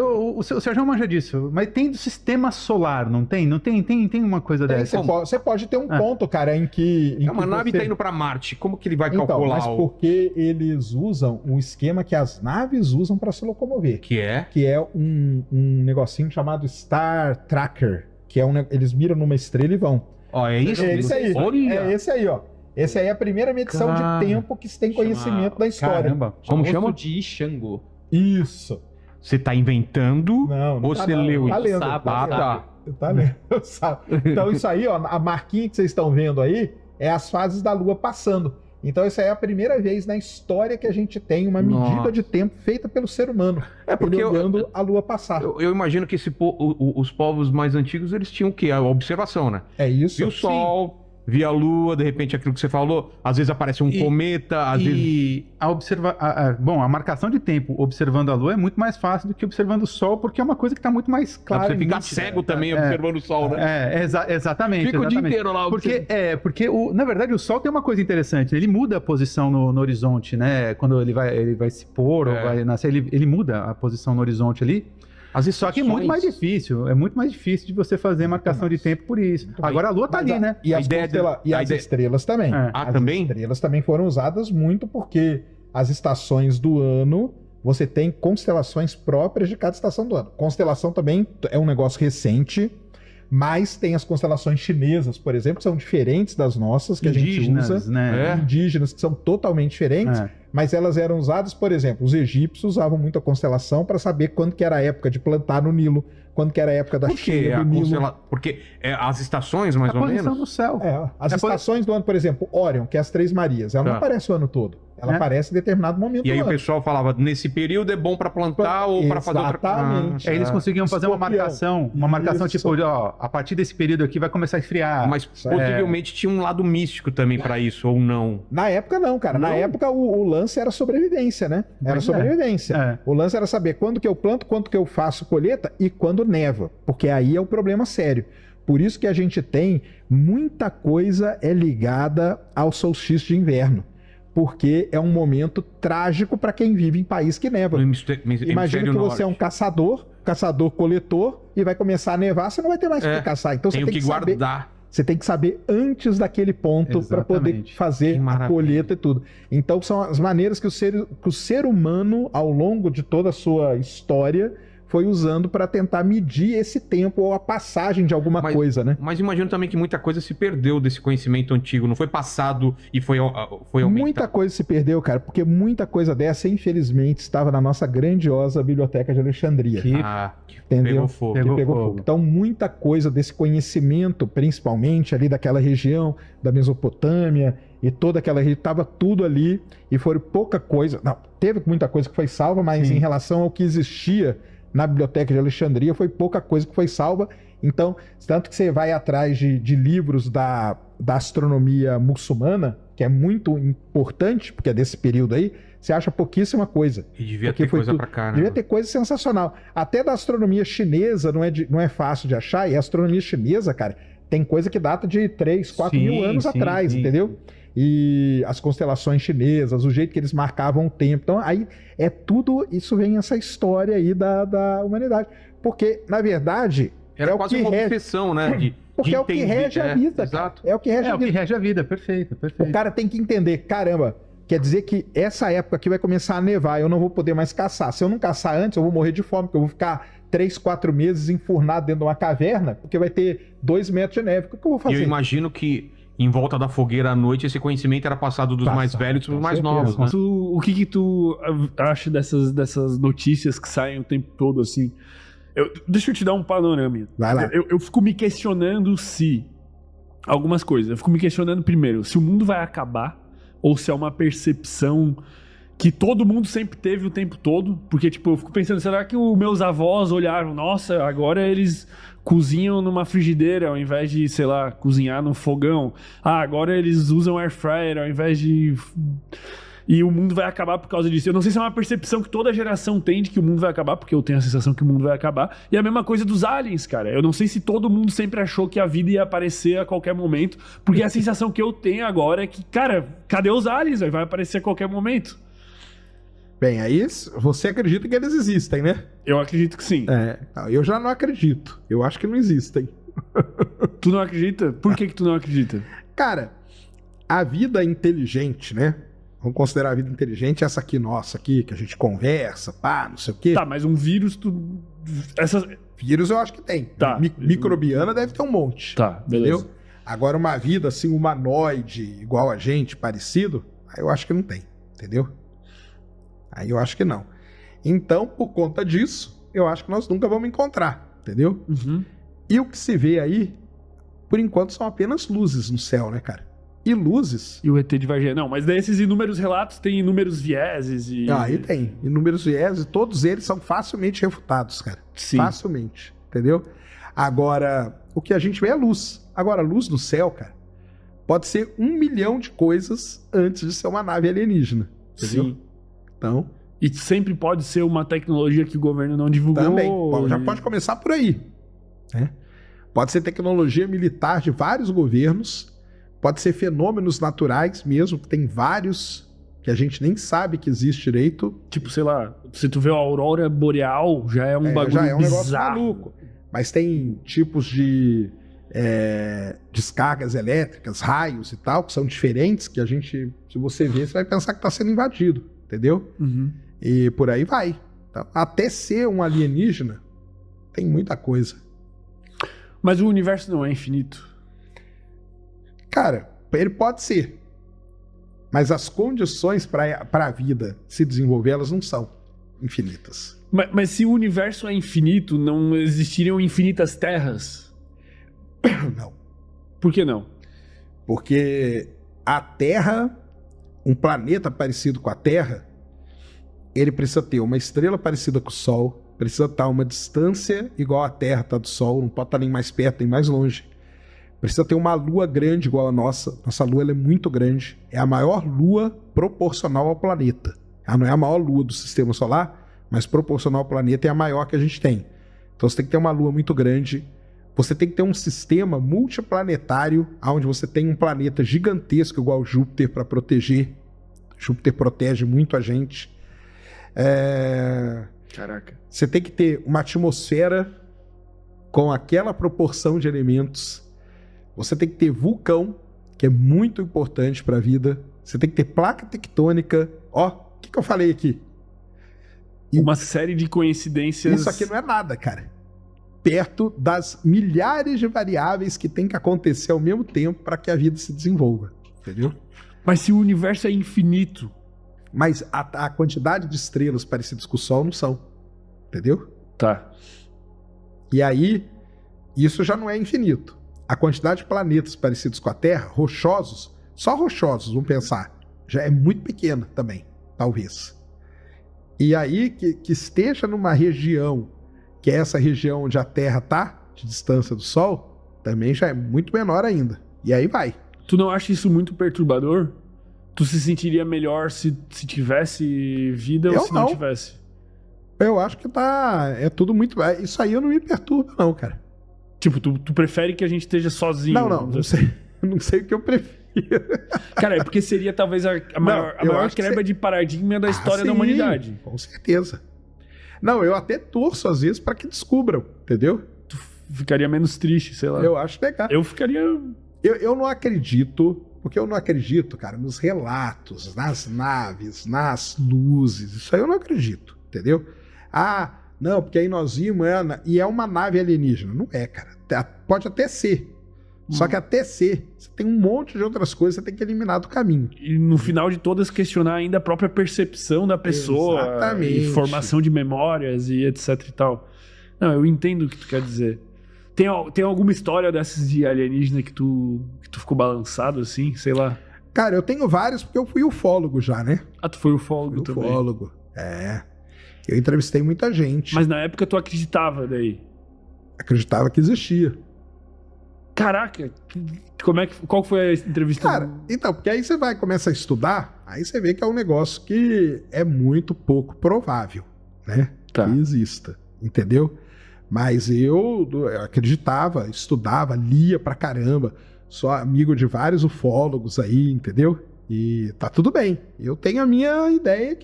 O Sérgio manja disso, mas tem do sistema solar, não tem? Não tem uma coisa dessa? Você pode ter um ponto, cara, em que... Uma nave tá indo para Marte, como que ele vai então, calcular? Mas porque eles usam um esquema que as naves usam para se locomover. Que é? Que é um negocinho chamado Star Tracker, que é eles miram numa estrela e vão. Ó, é isso? É esse aí. Olha. É esse aí, ó. Esse aí é a primeira medição de tempo que se tem conhecimento da história. Caramba. Como chama? de Xangô. Isso. Você tá inventando Não ou tá você não. leu Tá isso? lendo, Sabe, tá lendo. tá. Tá lendo, sabe? Então isso aí, ó, a marquinha que vocês estão vendo aí é as fases da Lua passando. Então isso aí é a primeira vez na história que a gente tem uma medida de tempo feita pelo ser humano. É porque ele olhando a Lua passar. Eu imagino que os povos mais antigos, eles tinham o quê? A observação, né? É isso. Via o Sol, via a Lua, de repente aquilo que você falou, às vezes aparece um cometa, às vezes... a marcação de tempo observando a Lua é muito mais fácil do que observando o Sol, porque é uma coisa que está muito mais Dá clara. pra você ficar nítida. cego também observando o Sol, né? Exatamente. Fica o dia inteiro lá Porque na verdade, o Sol tem uma coisa interessante. Ele muda a posição no horizonte, né? Quando ele vai se pôr ou vai nascer, ele muda a posição no horizonte ali. Só que é muito mais difícil. É muito mais difícil de você fazer marcação de tempo por isso. Agora a Lua tá ali, né? E as estrelas também. As também? estrelas também foram usadas muito porque as estações do ano, você tem constelações próprias de cada estação do ano. Constelação também é um negócio recente, mas tem as constelações chinesas, por exemplo, que são diferentes das nossas, que Indígenas, a gente usa. né? Indígenas, que são totalmente diferentes. Mas elas eram usadas, por exemplo, os egípcios usavam muito a constelação para saber quando que era a época de plantar no Nilo, quando que era a época da cheia do Nilo. Porque as estações, mais A ou posição menos... do céu. As estações do ano, por exemplo, Órion, que é as Três Marias, ela não aparece o ano todo. Ela aparece em determinado momento E aí do o ano. pessoal falava, nesse período é bom para plantar ou para fazer outra coisa. Exatamente. Eles conseguiam fazer uma marcação tipo, ó, a partir desse período aqui vai começar a esfriar. Mas possivelmente tinha um lado místico também para isso, ou não? Na época não, cara. Na época o lance era sobrevivência, né? Era sobrevivência. O lance era saber quando que eu planto, quando que eu faço colheita e quando neva. Porque aí é o problema sério. Por isso que a gente tem muita coisa ligada ao solstício de inverno. Porque é um momento trágico para quem vive em país que neva. Imagina que você é um caçador-coletor, e vai começar a nevar, você não vai ter mais o que caçar. Então Tenho você tem que guardar. Você tem que saber antes daquele ponto para poder fazer a colheita e tudo. Então são as maneiras que o ser humano, ao longo de toda a sua história, foi usando para tentar medir esse tempo ou a passagem de alguma coisa, né? Mas imagino também que muita coisa se perdeu desse conhecimento antigo, não foi passado e foi aumentado. Muita coisa se perdeu, cara, porque muita coisa dessa, infelizmente, estava na nossa grandiosa Biblioteca de Alexandria. Entendeu? Pegou fogo. Pegou fogo. Então, muita coisa desse conhecimento, principalmente ali daquela região da Mesopotâmia e toda aquela região, estava tudo ali e foi pouca coisa. Não, teve muita coisa que foi salva, mas em relação ao que existia na Biblioteca de Alexandria, foi pouca coisa que foi salva. Então, tanto que você vai atrás de livros da astronomia muçulmana, que é muito importante, porque é desse período aí, você acha pouquíssima coisa. E devia Porque ter foi coisa tudo- pra caramba. Devia ter coisa sensacional. Até da astronomia chinesa não é fácil de achar, e a astronomia chinesa, cara, tem coisa que data de 3, 4 Sim, mil anos sim, atrás, sim. entendeu? E as constelações chinesas, o jeito que eles marcavam o tempo. Então, aí é tudo, isso vem essa história aí da humanidade. Porque, na verdade, Era é o quase que uma rege, obsessão, né? porque de é o que entender, rege a vida, cara. Exato. É o que rege É a o que vida. rege a vida, perfeito, O perfeito. cara tem que entender, caramba, quer dizer que essa época aqui vai começar a nevar, eu não vou poder mais caçar. Se eu não caçar antes, eu vou morrer de fome, porque eu vou ficar 3, 4 meses enfurnado dentro de uma caverna, porque vai ter 2 metros de neve. O que eu vou E fazer? eu imagino que em volta da fogueira à noite esse conhecimento era passado dos Passado, mais velhos para os com mais certeza. novos, né? O que tu acha dessas notícias que saem o tempo todo, assim? Deixa eu te dar um panorama. Vai lá. Eu fico me questionando se... Algumas coisas. Eu fico me questionando primeiro se o mundo vai acabar ou se é uma percepção que todo mundo sempre teve o tempo todo. Porque, tipo, eu fico pensando, será que os meus avós olharam, nossa, agora eles cozinham numa frigideira ao invés de, sei lá, cozinhar no fogão. Ah, agora eles usam air fryer ao invés de... E o mundo vai acabar por causa disso. Eu não sei se é uma percepção que toda geração tem de que o mundo vai acabar, porque eu tenho a sensação que o mundo vai acabar. E a mesma coisa dos aliens, cara. Eu não sei se todo mundo sempre achou que a vida ia aparecer a qualquer momento, porque a sensação que eu tenho agora é que, cara, cadê os aliens? Vai aparecer a qualquer momento. Bem, aí você acredita que eles existem, né? Eu acredito que sim. Não, eu já não acredito. Eu acho que não existem. Tu não acredita? Por que tu não acredita? Cara, a vida inteligente, né? Vamos considerar a vida inteligente essa aqui nossa aqui, que a gente conversa, pá, não sei o quê. Tá, mas um vírus, tu... Essas... Vírus eu acho que tem. Tá. Microbiana deve ter um monte. Tá, beleza. Entendeu? Agora, uma vida assim, humanoide, igual a gente, parecido, aí eu acho que não tem. Entendeu? Aí eu acho que não. Então, por conta disso, eu acho que nós nunca vamos encontrar. Entendeu? Uhum. E o que se vê aí, por enquanto, são apenas luzes no céu, né, cara? E luzes. E o ET de Varginha. Não, mas daí esses inúmeros relatos têm inúmeros vieses e... Aí tem inúmeros vieses, todos eles são facilmente refutados, cara. Sim. Facilmente, entendeu? Agora, o que a gente vê é luz. Agora, a luz no céu, cara, pode ser 1 milhão de coisas antes de ser uma nave alienígena, entendeu? Sim. Então, E sempre pode ser uma tecnologia que o governo não divulgou. também, já pode começar por aí, né? Pode ser tecnologia militar de vários governos, pode ser fenômenos naturais mesmo, que tem vários que a gente nem sabe que existe direito. Tipo, sei lá, se tu vê a aurora boreal, já é um bagulho Já é um negócio bizarro. maluco. Mas tem tipos de descargas elétricas, raios e tal, que são diferentes, que a gente, se você ver, você vai pensar que está sendo invadido, entendeu? Uhum. E por aí vai. Então, até ser um alienígena, tem muita coisa. Mas o universo não é infinito. Cara, ele pode ser. Mas as condições para a vida se desenvolver, elas não são infinitas. Mas se o universo é infinito, não existiriam infinitas terras? Não. Por que não? Porque a Terra, um planeta parecido com a Terra, ele precisa ter uma estrela parecida com o Sol, precisa estar a uma distância igual a Terra está do Sol, não pode estar nem mais perto nem mais longe. Precisa ter uma lua grande igual a nossa. Nossa lua ela é muito grande. É a maior lua proporcional ao planeta. Ela não é a maior lua do sistema solar, mas proporcional ao planeta é a maior que a gente tem. Então você tem que ter uma lua muito grande. Você tem que ter um sistema multiplanetário, onde você tem um planeta gigantesco igual Júpiter para proteger. Júpiter protege muito a gente. Caraca. Você tem que ter uma atmosfera com aquela proporção de elementos. Você tem que ter vulcão, que é muito importante para a vida. Você tem que ter placa tectônica. Ó, o que eu falei aqui? Uma série de coincidências. Isso aqui não é nada, cara. Perto das milhares de variáveis que tem que acontecer ao mesmo tempo para que a vida se desenvolva. Entendeu? Mas se o universo é infinito... Mas a quantidade de estrelas parecidas com o Sol não são. Entendeu? Tá. E aí, isso já não é infinito. A quantidade de planetas parecidos com a Terra, rochosos, só rochosos, vamos pensar, já é muito pequena também, talvez. E aí, que esteja numa região, que é essa região onde a Terra está, de distância do Sol, também já é muito menor ainda. E aí vai. Tu não acha isso muito perturbador? Tu se sentiria melhor se tivesse vida ou Eu se não não. tivesse? Eu acho que é tudo muito... Isso aí eu não me perturba, não, cara. Tipo, tu prefere que a gente esteja sozinho? Não, vamos não dizer sei. Não sei o que eu prefiro. Cara, é porque seria talvez a maior acho que quebra de paradigma da história da sim, humanidade. Com certeza. Não, eu até torço às vezes para que descubram, entendeu? Tu ficaria menos triste, sei lá. Eu acho legal. Eu ficaria... Eu não acredito, porque eu não acredito, cara, nos relatos, nas naves, nas luzes. Isso aí eu não acredito, entendeu? Ah, não, porque aí nós vimos, e é uma nave alienígena. Não é, cara. Pode até ser. Só que até ser, você tem um monte de outras coisas que você tem que eliminar do caminho. E no final de todas, questionar ainda a própria percepção da pessoa. Exatamente. E formação de memórias e etc e tal. Não, eu entendo o que tu quer dizer. Tem alguma história dessas de alienígena que tu ficou balançado assim, sei lá? Cara, eu tenho vários porque eu fui ufólogo já, né? Ah, tu foi ufólogo também. Ufólogo, Eu entrevistei muita gente. Mas na época tu acreditava daí? Acreditava que existia. Caraca, qual foi a entrevista? Cara, então, porque aí você começa a estudar, aí você vê que é um negócio que é muito pouco provável, né? Tá. Que exista, entendeu? Mas eu acreditava, estudava, lia pra caramba, sou amigo de vários ufólogos aí, entendeu? E tá tudo bem. Eu tenho a minha ideia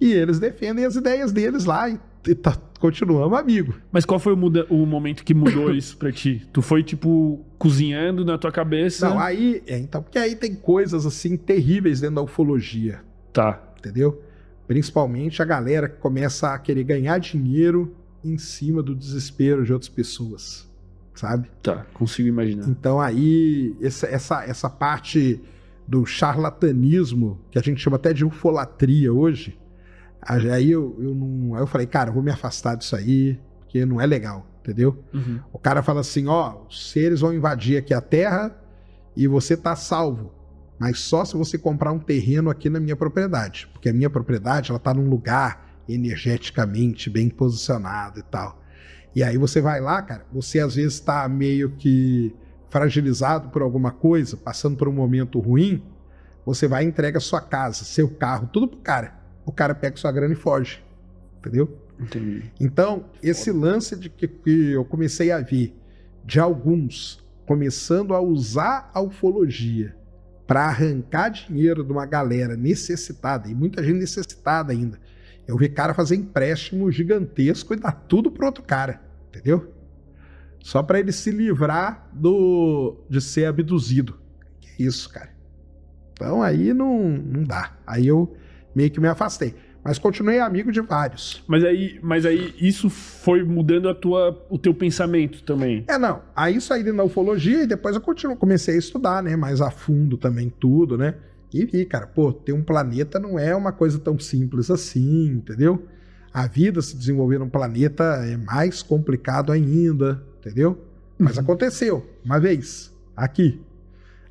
e eles defendem as ideias deles lá e continuamos amigos. Mas qual foi o momento que mudou isso pra ti? Tu foi, tipo, cozinhando na tua cabeça? Não, aí... então, porque aí tem coisas, assim, terríveis dentro da ufologia. Tá. Entendeu? Principalmente a galera que começa a querer ganhar dinheiro em cima do desespero de outras pessoas, sabe? Tá, consigo imaginar. Então aí, essa parte do charlatanismo, que a gente chama até de ufolatria hoje, aí eu falei, cara, eu vou me afastar disso aí, porque não é legal, entendeu? Uhum. O cara fala assim, os seres vão invadir aqui a Terra e você tá salvo, mas só se você comprar um terreno aqui na minha propriedade, porque a minha propriedade, ela tá num lugar energeticamente bem posicionado e tal. E aí você vai lá, cara, você às vezes tá meio que fragilizado por alguma coisa, passando por um momento ruim, você vai e entrega sua casa, seu carro, tudo pro cara. O cara pega sua grana e foge, entendeu? Entendi. Então, esse lance de que eu comecei a ver de alguns começando a usar a ufologia para arrancar dinheiro de uma galera necessitada, e muita gente necessitada ainda. Eu vi cara fazer empréstimo gigantesco e dar tudo pro outro cara, entendeu? Só para ele se livrar de ser abduzido. Que isso, cara. Então aí não dá. Aí eu meio que me afastei. Mas continuei amigo de vários. Mas aí isso foi mudando o teu pensamento também. Não. Aí saí na ufologia e depois eu comecei a estudar, né? Mais a fundo também tudo, né? E vi, cara, ter um planeta não é uma coisa tão simples assim, entendeu? A vida se desenvolver num planeta é mais complicado ainda, entendeu? Mas aconteceu, uma vez, aqui.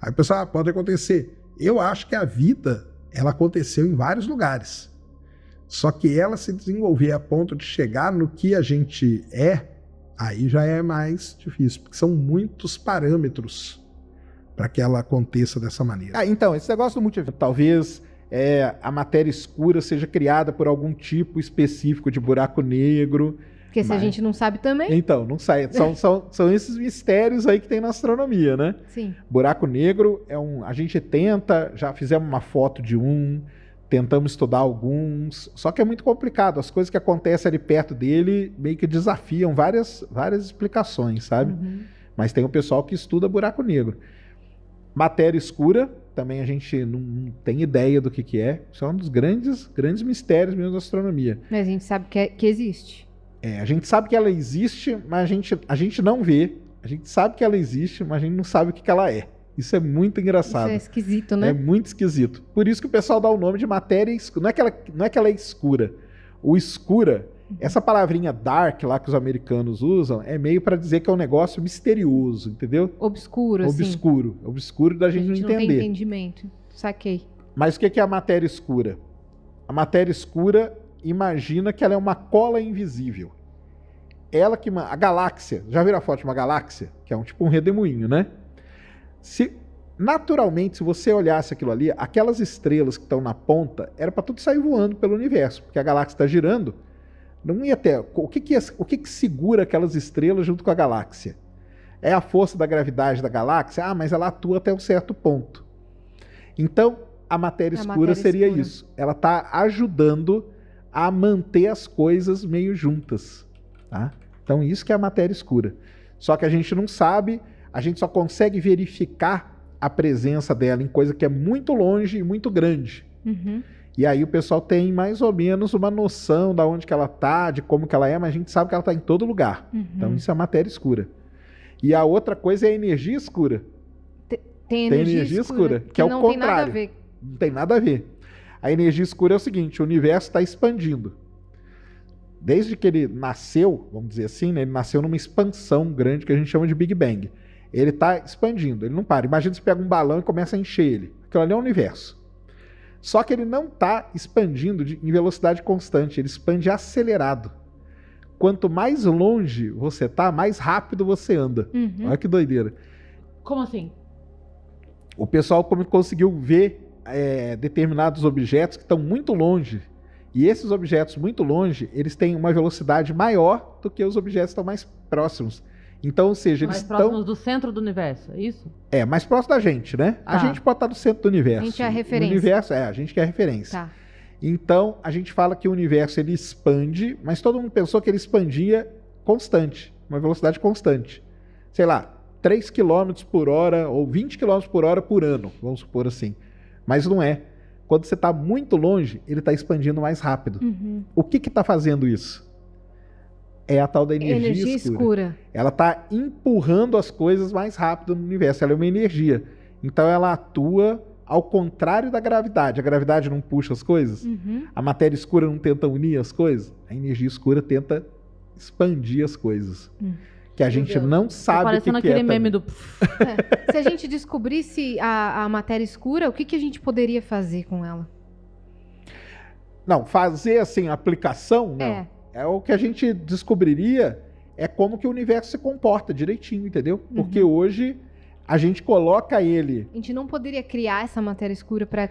Aí o pessoal, pode acontecer. Eu acho que a vida, ela aconteceu em vários lugares. Só que ela se desenvolver a ponto de chegar no que a gente aí já é mais difícil, porque são muitos parâmetros para que ela aconteça dessa maneira. Então, esse negócio do multiverso, talvez a matéria escura seja criada por algum tipo específico de buraco negro. Porque se a gente não sabe também... Então, não sai. São esses mistérios aí que tem na astronomia, né? Sim. Buraco negro a gente já fizemos uma foto de tentamos estudar alguns, só que é muito complicado. As coisas que acontecem ali perto dele meio que desafiam várias explicações, sabe? Uhum. Mas tem o pessoal que estuda buraco negro. Matéria escura, também a gente não tem ideia do que é. Isso é um dos grandes mistérios mesmo da astronomia. Mas a gente sabe que existe. A gente sabe que ela existe, mas a gente não vê. A gente sabe que ela existe, mas a gente não sabe o que ela é. Isso é muito engraçado. Isso é esquisito, né? É muito esquisito. Por isso que o pessoal dá o nome de matéria escura. Não é que ela é escura. O escura, essa palavrinha dark lá que os americanos usam, é meio para dizer que é um negócio misterioso, entendeu? Obscuro, assim. Obscuro da gente não entender. Não tem entendimento. Saquei. Mas o que é a matéria escura? A matéria escura, imagina que ela é uma cola invisível. A galáxia, já viram a foto de uma galáxia? Que é tipo um redemoinho, né? naturalmente, se você olhasse aquilo ali, aquelas estrelas que estão na ponta, era para tudo sair voando pelo universo, porque a galáxia está girando, não ia ter... O que segura aquelas estrelas junto com a galáxia? É a força da gravidade da galáxia? Ah, mas ela atua até um certo ponto. Então, a matéria escura seria isso. Ela está ajudando a manter as coisas meio juntas. Tá? Então, isso que é a matéria escura. Só que a gente não sabe, a gente só consegue verificar a presença dela em coisa que é muito longe e muito grande. Uhum. E aí o pessoal tem mais ou menos uma noção de onde que ela está, de como que ela é, mas a gente sabe que ela está em todo lugar. Uhum. Então, isso é a matéria escura. E a outra coisa é a energia escura. Tem energia escura, que é o não contrário. Tem nada a ver. Não tem nada a ver. A energia escura é o seguinte, o universo está expandindo. Desde que ele nasceu, vamos dizer assim, né, ele nasceu numa expansão grande que a gente chama de Big Bang. Ele está expandindo, ele não para. Imagina você pega um balão e começa a encher ele. Aquilo ali é o universo. Só que ele não está expandindo em velocidade constante, ele expande acelerado. Quanto mais longe você está, mais rápido você anda. Uhum. Olha que doideira. Como assim? O pessoal conseguiu ver determinados objetos que estão muito longe. E esses objetos muito longe, eles têm uma velocidade maior do que os objetos que estão mais próximos. Então, ou seja, Mais eles próximos estão... do centro do universo, é isso? mais próximo da gente, né? A Tá. gente pode estar no centro do universo. A gente é a No referência. universo, a gente que é a referência. Tá. Então, a gente fala que o universo ele expande, mas todo mundo pensou que ele expandia constante, uma velocidade constante. Sei lá, 3 km por hora ou 20 km por hora por ano, vamos supor assim. Mas não é. Quando você está muito longe, ele está expandindo mais rápido. Uhum. O que está fazendo isso? É a tal da energia escura. Ela está empurrando as coisas mais rápido no universo. Ela é uma energia. Então ela atua ao contrário da gravidade. A gravidade não puxa as coisas. Uhum. A matéria escura não tenta unir as coisas. A energia escura tenta expandir as coisas. Que a gente Deus. não Tá sabe o parecendo que é. aquele meme também. do... Se a gente descobrisse a matéria escura, o que a gente poderia fazer com ela? Não, fazer assim, aplicação, não. É o que a gente descobriria é como que o universo se comporta direitinho, entendeu? Porque hoje a gente coloca ele... A gente não poderia criar essa matéria escura para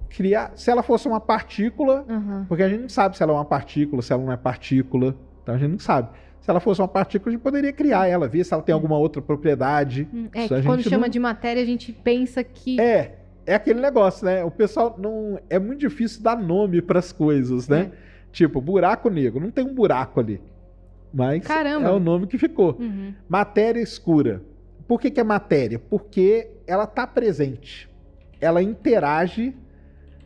criar... Se ela fosse uma partícula, porque a gente não sabe se ela é uma partícula, se ela não é partícula, então a gente não sabe. Se ela fosse uma partícula, a gente poderia criar ela, ver se ela tem alguma outra propriedade. É, Isso a que quando gente chama não... de matéria, a gente pensa que... É aquele negócio, né? O pessoal não... É muito difícil dar nome para as coisas, né? Tipo, buraco negro. Não tem um buraco ali. Mas Caramba. é o nome que ficou. Matéria escura. Por que é matéria? Porque ela está presente. Ela interage.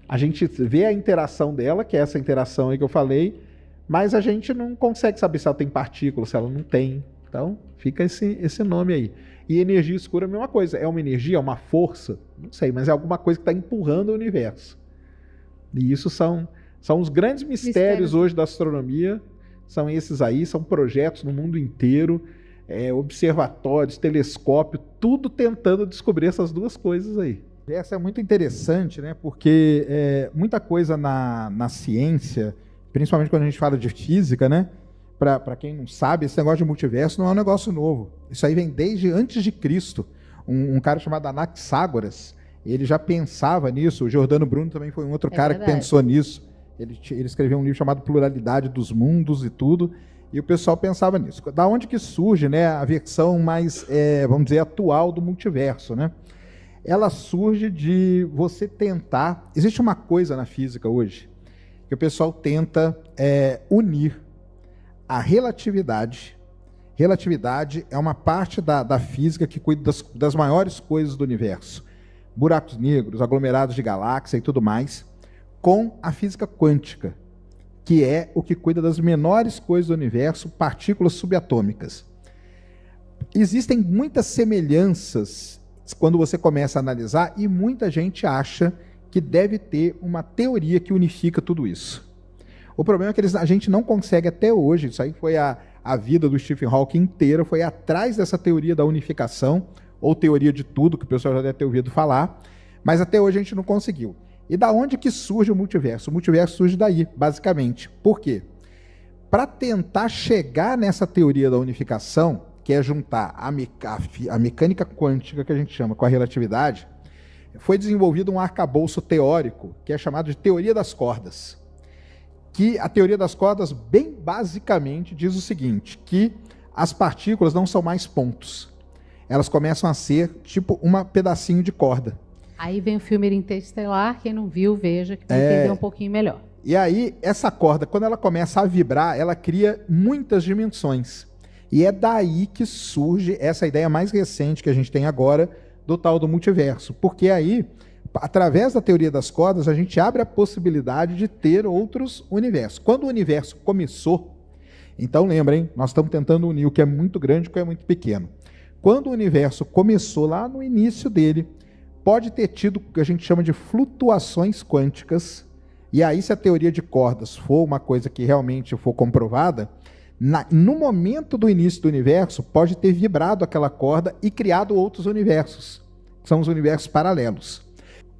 A gente vê a interação dela, que é essa interação aí que eu falei, mas a gente não consegue saber se ela tem partículas, se ela não tem. Então, fica esse nome aí. E energia escura é a mesma coisa. É uma energia, é uma força? Não sei, mas é alguma coisa que está empurrando o universo. E isso são os grandes mistérios hoje da astronomia. São esses aí, são projetos no mundo inteiro, observatórios, telescópio, tudo tentando descobrir essas duas coisas aí. Essa é muito interessante, né? Porque muita coisa na ciência, principalmente quando a gente fala de física, né? Para quem não sabe, esse negócio de multiverso não é um negócio novo. Isso aí vem desde antes de Cristo. Um cara chamado Anaxágoras, ele já pensava nisso. O Giordano Bruno também foi um outro cara verdade. que pensou nisso. Ele escreveu um livro chamado Pluralidade dos Mundos e tudo, e o pessoal pensava nisso. Da onde que surge, né, a versão mais, vamos dizer, atual do multiverso, né? Ela surge de você tentar... Existe uma coisa na física hoje, que o pessoal tenta unir a relatividade. Relatividade é uma parte da física que cuida das maiores coisas do universo. Buracos negros, aglomerados de galáxia e tudo mais, com a física quântica, que é o que cuida das menores coisas do universo, partículas subatômicas. Existem muitas semelhanças quando você começa a analisar, e muita gente acha que deve ter uma teoria que unifica tudo isso. O problema é que a gente não consegue até hoje, isso aí foi a vida do Stephen Hawking inteira, foi atrás dessa teoria da unificação, ou teoria de tudo, que o pessoal já deve ter ouvido falar, mas até hoje a gente não conseguiu. E da onde que surge o multiverso? O multiverso surge daí, basicamente. Por quê? Para tentar chegar nessa teoria da unificação, que é juntar a mecânica quântica, que a gente chama, com a relatividade, foi desenvolvido um arcabouço teórico que é chamado de teoria das cordas. Que a teoria das cordas, bem basicamente, diz o seguinte, que as partículas não são mais pontos. Elas começam a ser tipo um pedacinho de corda. Aí vem o filme Interestelar, quem não viu, veja, que vai entender um pouquinho melhor. E aí, essa corda, quando ela começa a vibrar, ela cria muitas dimensões. E é daí que surge essa ideia mais recente que a gente tem agora do tal do multiverso. Porque aí, através da teoria das cordas, a gente abre a possibilidade de ter outros universos. Quando o universo começou, então lembrem, nós estamos tentando unir o que é muito grande com o que é muito pequeno. Quando o universo começou lá no início dele, pode ter tido o que a gente chama de flutuações quânticas. E aí, se a teoria de cordas for uma coisa que realmente for comprovada, no momento do início do universo, pode ter vibrado aquela corda e criado outros universos. São os universos paralelos.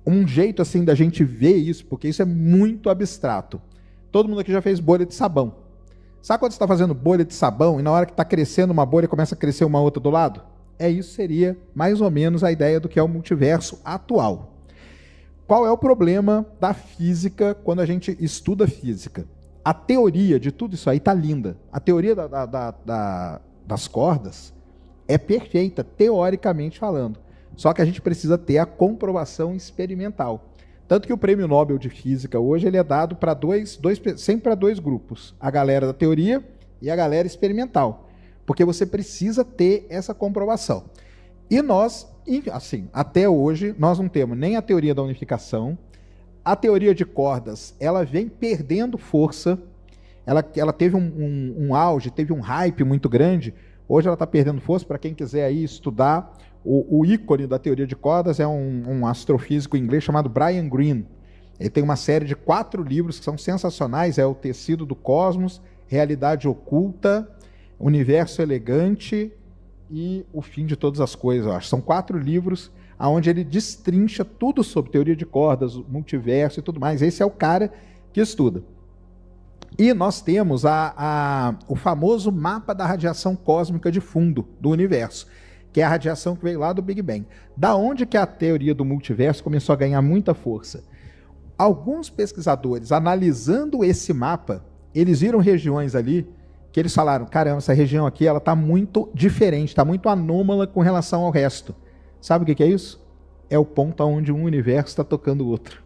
Um jeito assim da gente ver isso, porque isso é muito abstrato. Todo mundo aqui já fez bolha de sabão. Sabe quando você está fazendo bolha de sabão e na hora que está crescendo uma bolha começa a crescer uma outra do lado? Isso seria mais ou menos a ideia do que é o multiverso atual. Qual é o problema da física quando a gente estuda física? A teoria de tudo isso aí está linda. A teoria das cordas é perfeita, teoricamente falando. Só que a gente precisa ter a comprovação experimental. Tanto que o prêmio Nobel de Física hoje ele é dado para sempre para dois grupos. A galera da teoria e a galera experimental. Porque você precisa ter essa comprovação. E nós, assim, até hoje, nós não temos nem a teoria da unificação. A teoria de cordas, ela vem perdendo força. Ela teve um auge, teve um hype muito grande. Hoje ela está perdendo força. Para quem quiser aí estudar, o ícone da teoria de cordas é um astrofísico inglês chamado Brian Greene. Ele tem uma série de 4 livros que são sensacionais. É O Tecido do Cosmos, Realidade Oculta, Universo Elegante e O Fim de Todas as Coisas, eu acho. São 4 livros onde ele destrincha tudo sobre teoria de cordas, multiverso e tudo mais. Esse é o cara que estuda. E nós temos o famoso mapa da radiação cósmica de fundo do universo, que é a radiação que veio lá do Big Bang. Da onde que a teoria do multiverso começou a ganhar muita força? Alguns pesquisadores, analisando esse mapa, eles viram regiões ali que eles falaram, caramba, essa região aqui ela está muito diferente, está muito anômala com relação ao resto. Sabe o que é isso? É o ponto onde um universo está tocando o outro.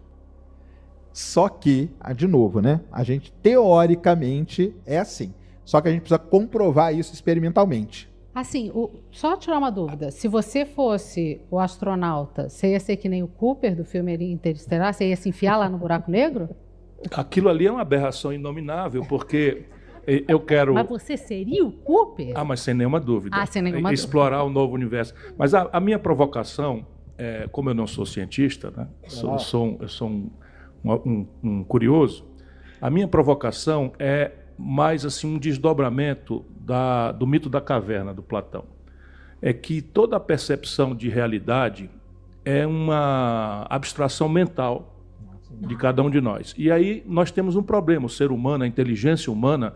Só que, de novo, né? A gente, teoricamente, é assim. Só que a gente precisa comprovar isso experimentalmente. Assim, só tirar uma dúvida. Se você fosse o astronauta, você ia ser que nem o Cooper do filme Interestelar? Você ia se enfiar lá no buraco negro? Aquilo ali é uma aberração inominável, porque... eu quero... Mas você seria o Cooper? Mas sem nenhuma dúvida. Sem nenhuma dúvida. Explorar o novo universo. Mas a minha provocação, como eu não sou cientista, né? Eu sou um curioso, a minha provocação é mais assim, um desdobramento do mito da caverna, do Platão. É que toda a percepção de realidade é uma abstração mental de cada um de nós. E aí nós temos um problema, o ser humano, a inteligência humana,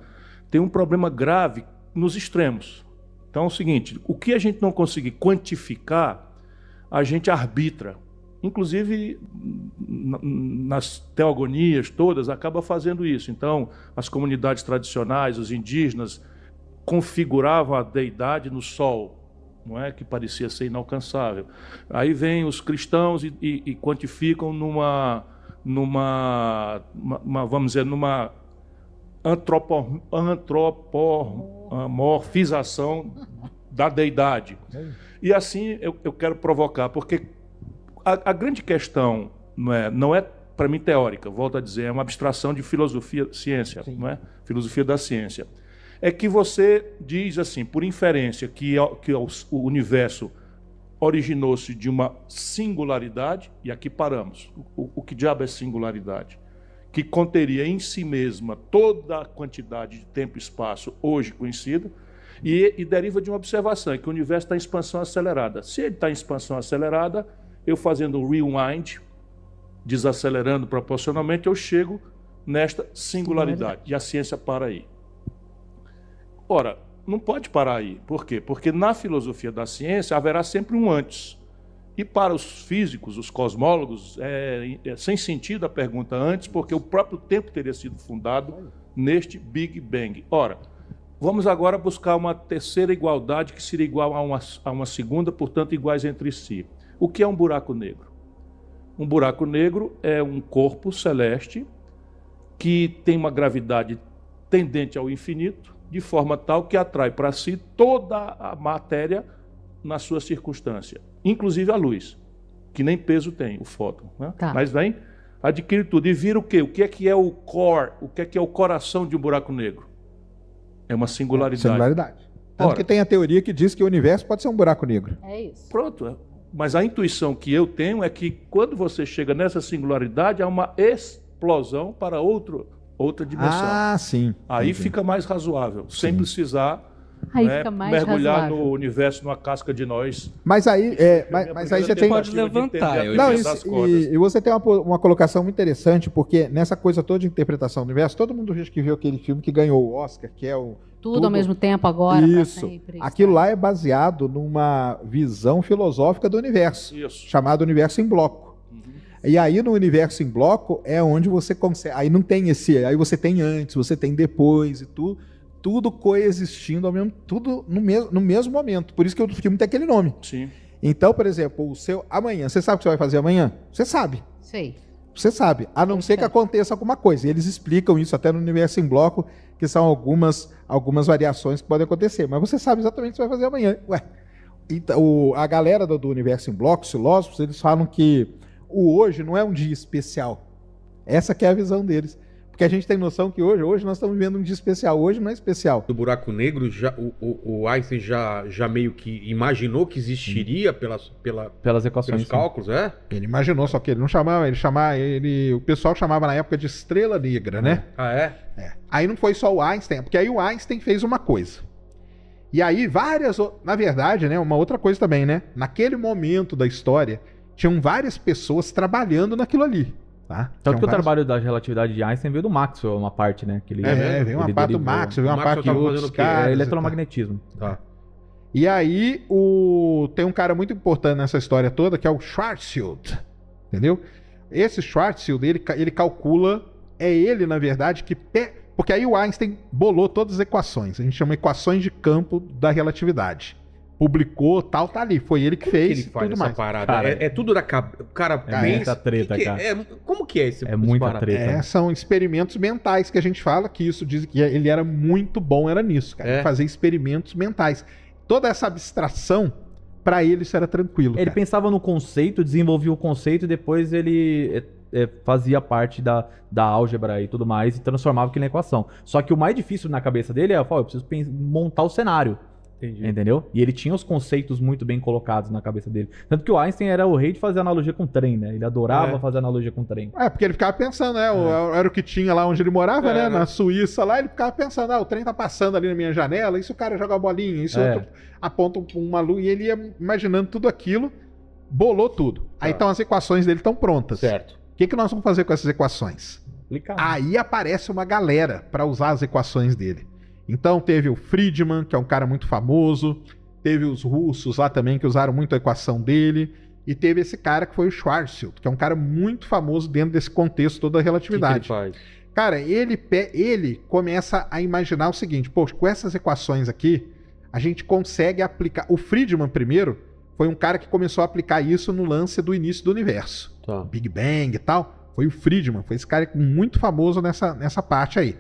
tem um problema grave nos extremos. Então é o seguinte, o que a gente não conseguir quantificar, a gente arbitra. Inclusive, nas teogonias todas, acaba fazendo isso. Então, as comunidades tradicionais, os indígenas, configuravam a deidade no sol, não é? Que parecia ser inalcançável. Aí vem os cristãos e quantificam vamos dizer, numa antropomorfização da deidade. E assim eu quero provocar, porque a grande questão não é para mim teórica, volto a dizer, é uma abstração de filosofia, ciência, não é? Filosofia da ciência. É que você diz assim, por inferência, que o universo originou-se de uma singularidade, e aqui paramos. O que diabo é singularidade? Que conteria em si mesma toda a quantidade de tempo e espaço hoje conhecida, e deriva de uma observação, é que o universo está em expansão acelerada. Se ele está em expansão acelerada, eu fazendo um rewind, desacelerando proporcionalmente, eu chego nesta singularidade, e a ciência para aí. Ora, não pode parar aí. Por quê? Porque na filosofia da ciência haverá sempre um antes. E para os físicos, os cosmólogos, é sem sentido a pergunta antes, porque o próprio tempo teria sido fundado neste Big Bang. Ora, vamos agora buscar uma terceira igualdade que seria igual a uma segunda, portanto, iguais entre si. O que é um buraco negro? Um buraco negro é um corpo celeste que tem uma gravidade tendente ao infinito, de forma tal que atrai para si toda a matéria na sua circunstância, inclusive a luz, que nem peso tem, o fóton. Né? Tá. Mas vem, adquire tudo. E vira o quê? O que é o core? O que é o coração de um buraco negro? É uma singularidade. Singularidade. Tanto que tem a teoria que diz que o universo pode ser um buraco negro. É isso. Pronto. Mas a intuição que eu tenho é que quando você chega nessa singularidade, há uma explosão para outra dimensão. Ah, sim. Aí Entendi. fica mais razoável, sem precisar Aí fica mais mergulhar razoável. no universo, numa casca de nós. Mas aí, mas aí você tem... Pode levantar, eu Não, das cordas. e você tem uma colocação muito interessante, porque nessa coisa toda de interpretação do universo, todo mundo acho que viu aquele filme que ganhou o Oscar, que é o... Tudo ao mesmo tempo agora, pra Isso. sempre. Aquilo lá é baseado numa visão filosófica do universo, Isso. chamado universo em bloco. E aí no universo em bloco é onde você consegue... Aí não tem esse... Aí você tem antes, você tem depois e tudo coexistindo ao mesmo, tudo no mesmo momento. Por isso que o filme tem aquele nome. Sim. Então, por exemplo, o seu amanhã, você sabe o que você vai fazer amanhã? Você sabe. Sei. Você sabe, a não ser que aconteça alguma coisa. E eles explicam isso até no universo em bloco, que são algumas variações que podem acontecer. Mas você sabe exatamente o que você vai fazer amanhã. Ué. Então, a galera do universo em bloco, os filósofos, eles falam que o hoje não é um dia especial. Essa que é a visão deles. Porque a gente tem noção que hoje nós estamos vivendo um dia especial. Hoje não é especial. Do buraco negro, o Einstein já meio que imaginou que existiria pelas equações. pelos cálculos, é? Ele imaginou, só que ele não chamava, o pessoal chamava na época de estrela negra, né? Ah, é? Aí não foi só o Einstein, porque aí o Einstein fez uma coisa. E aí na verdade, né, uma outra coisa também, né? Naquele momento da história, tinham várias pessoas trabalhando naquilo ali. Tá? Tanto que o trabalho da relatividade de Einstein veio do Maxwell, uma parte, né? Que ele, veio uma parte do Maxwell, veio uma parte de outros caras. Eletromagnetismo. Tá. E aí, tem um cara muito importante nessa história toda, que é o Schwarzschild. Entendeu? Esse Schwarzschild, ele calcula, é ele, na verdade, porque aí o Einstein bolou todas as equações. A gente chama equações de campo da relatividade. Publicou, tal, tá ali. Foi ele que fez. Que ele faz tudo essa mais. parada? Cara, é tudo da cabeça. O cara muita treta, cara. Como que é esse? É muita parada? treta. São experimentos mentais que a gente fala, que isso diz que ele era muito bom, era nisso, cara. Ele fazia experimentos mentais. Toda essa abstração, pra ele isso era tranquilo. Ele cara. pensava no conceito, desenvolvia o conceito e depois ele fazia parte da álgebra e tudo mais e transformava aquilo na equação. Só que o mais difícil na cabeça dele é, eu preciso montar o cenário. Entendi. Entendeu? E ele tinha os conceitos muito bem colocados na cabeça dele. Tanto que o Einstein era o rei de fazer analogia com trem, né? Ele adorava fazer analogia com trem. Porque ele ficava pensando, né? Era o que tinha lá onde ele morava, né? Na Suíça lá, ele ficava pensando, o trem tá passando ali na minha janela, isso o cara joga a bolinha, isso outro aponta uma luz, e ele ia imaginando tudo aquilo, bolou tudo. Aí então as equações dele estão prontas. Certo. O que nós vamos fazer com essas equações? Aí aparece uma galera para usar as equações dele. Então teve o Friedman, que é um cara muito famoso, teve os russos lá também que usaram muito a equação dele, e teve esse cara que foi o Schwarzschild, que é um cara muito famoso dentro desse contexto todo da relatividade. O que ele faz? Cara, ele começa a imaginar o seguinte, poxa, com essas equações aqui, a gente consegue aplicar... O Friedman, primeiro, foi um cara que começou a aplicar isso no lance do início do universo. Tá. Big Bang e tal. Foi o Friedman, foi esse cara muito famoso nessa parte aí.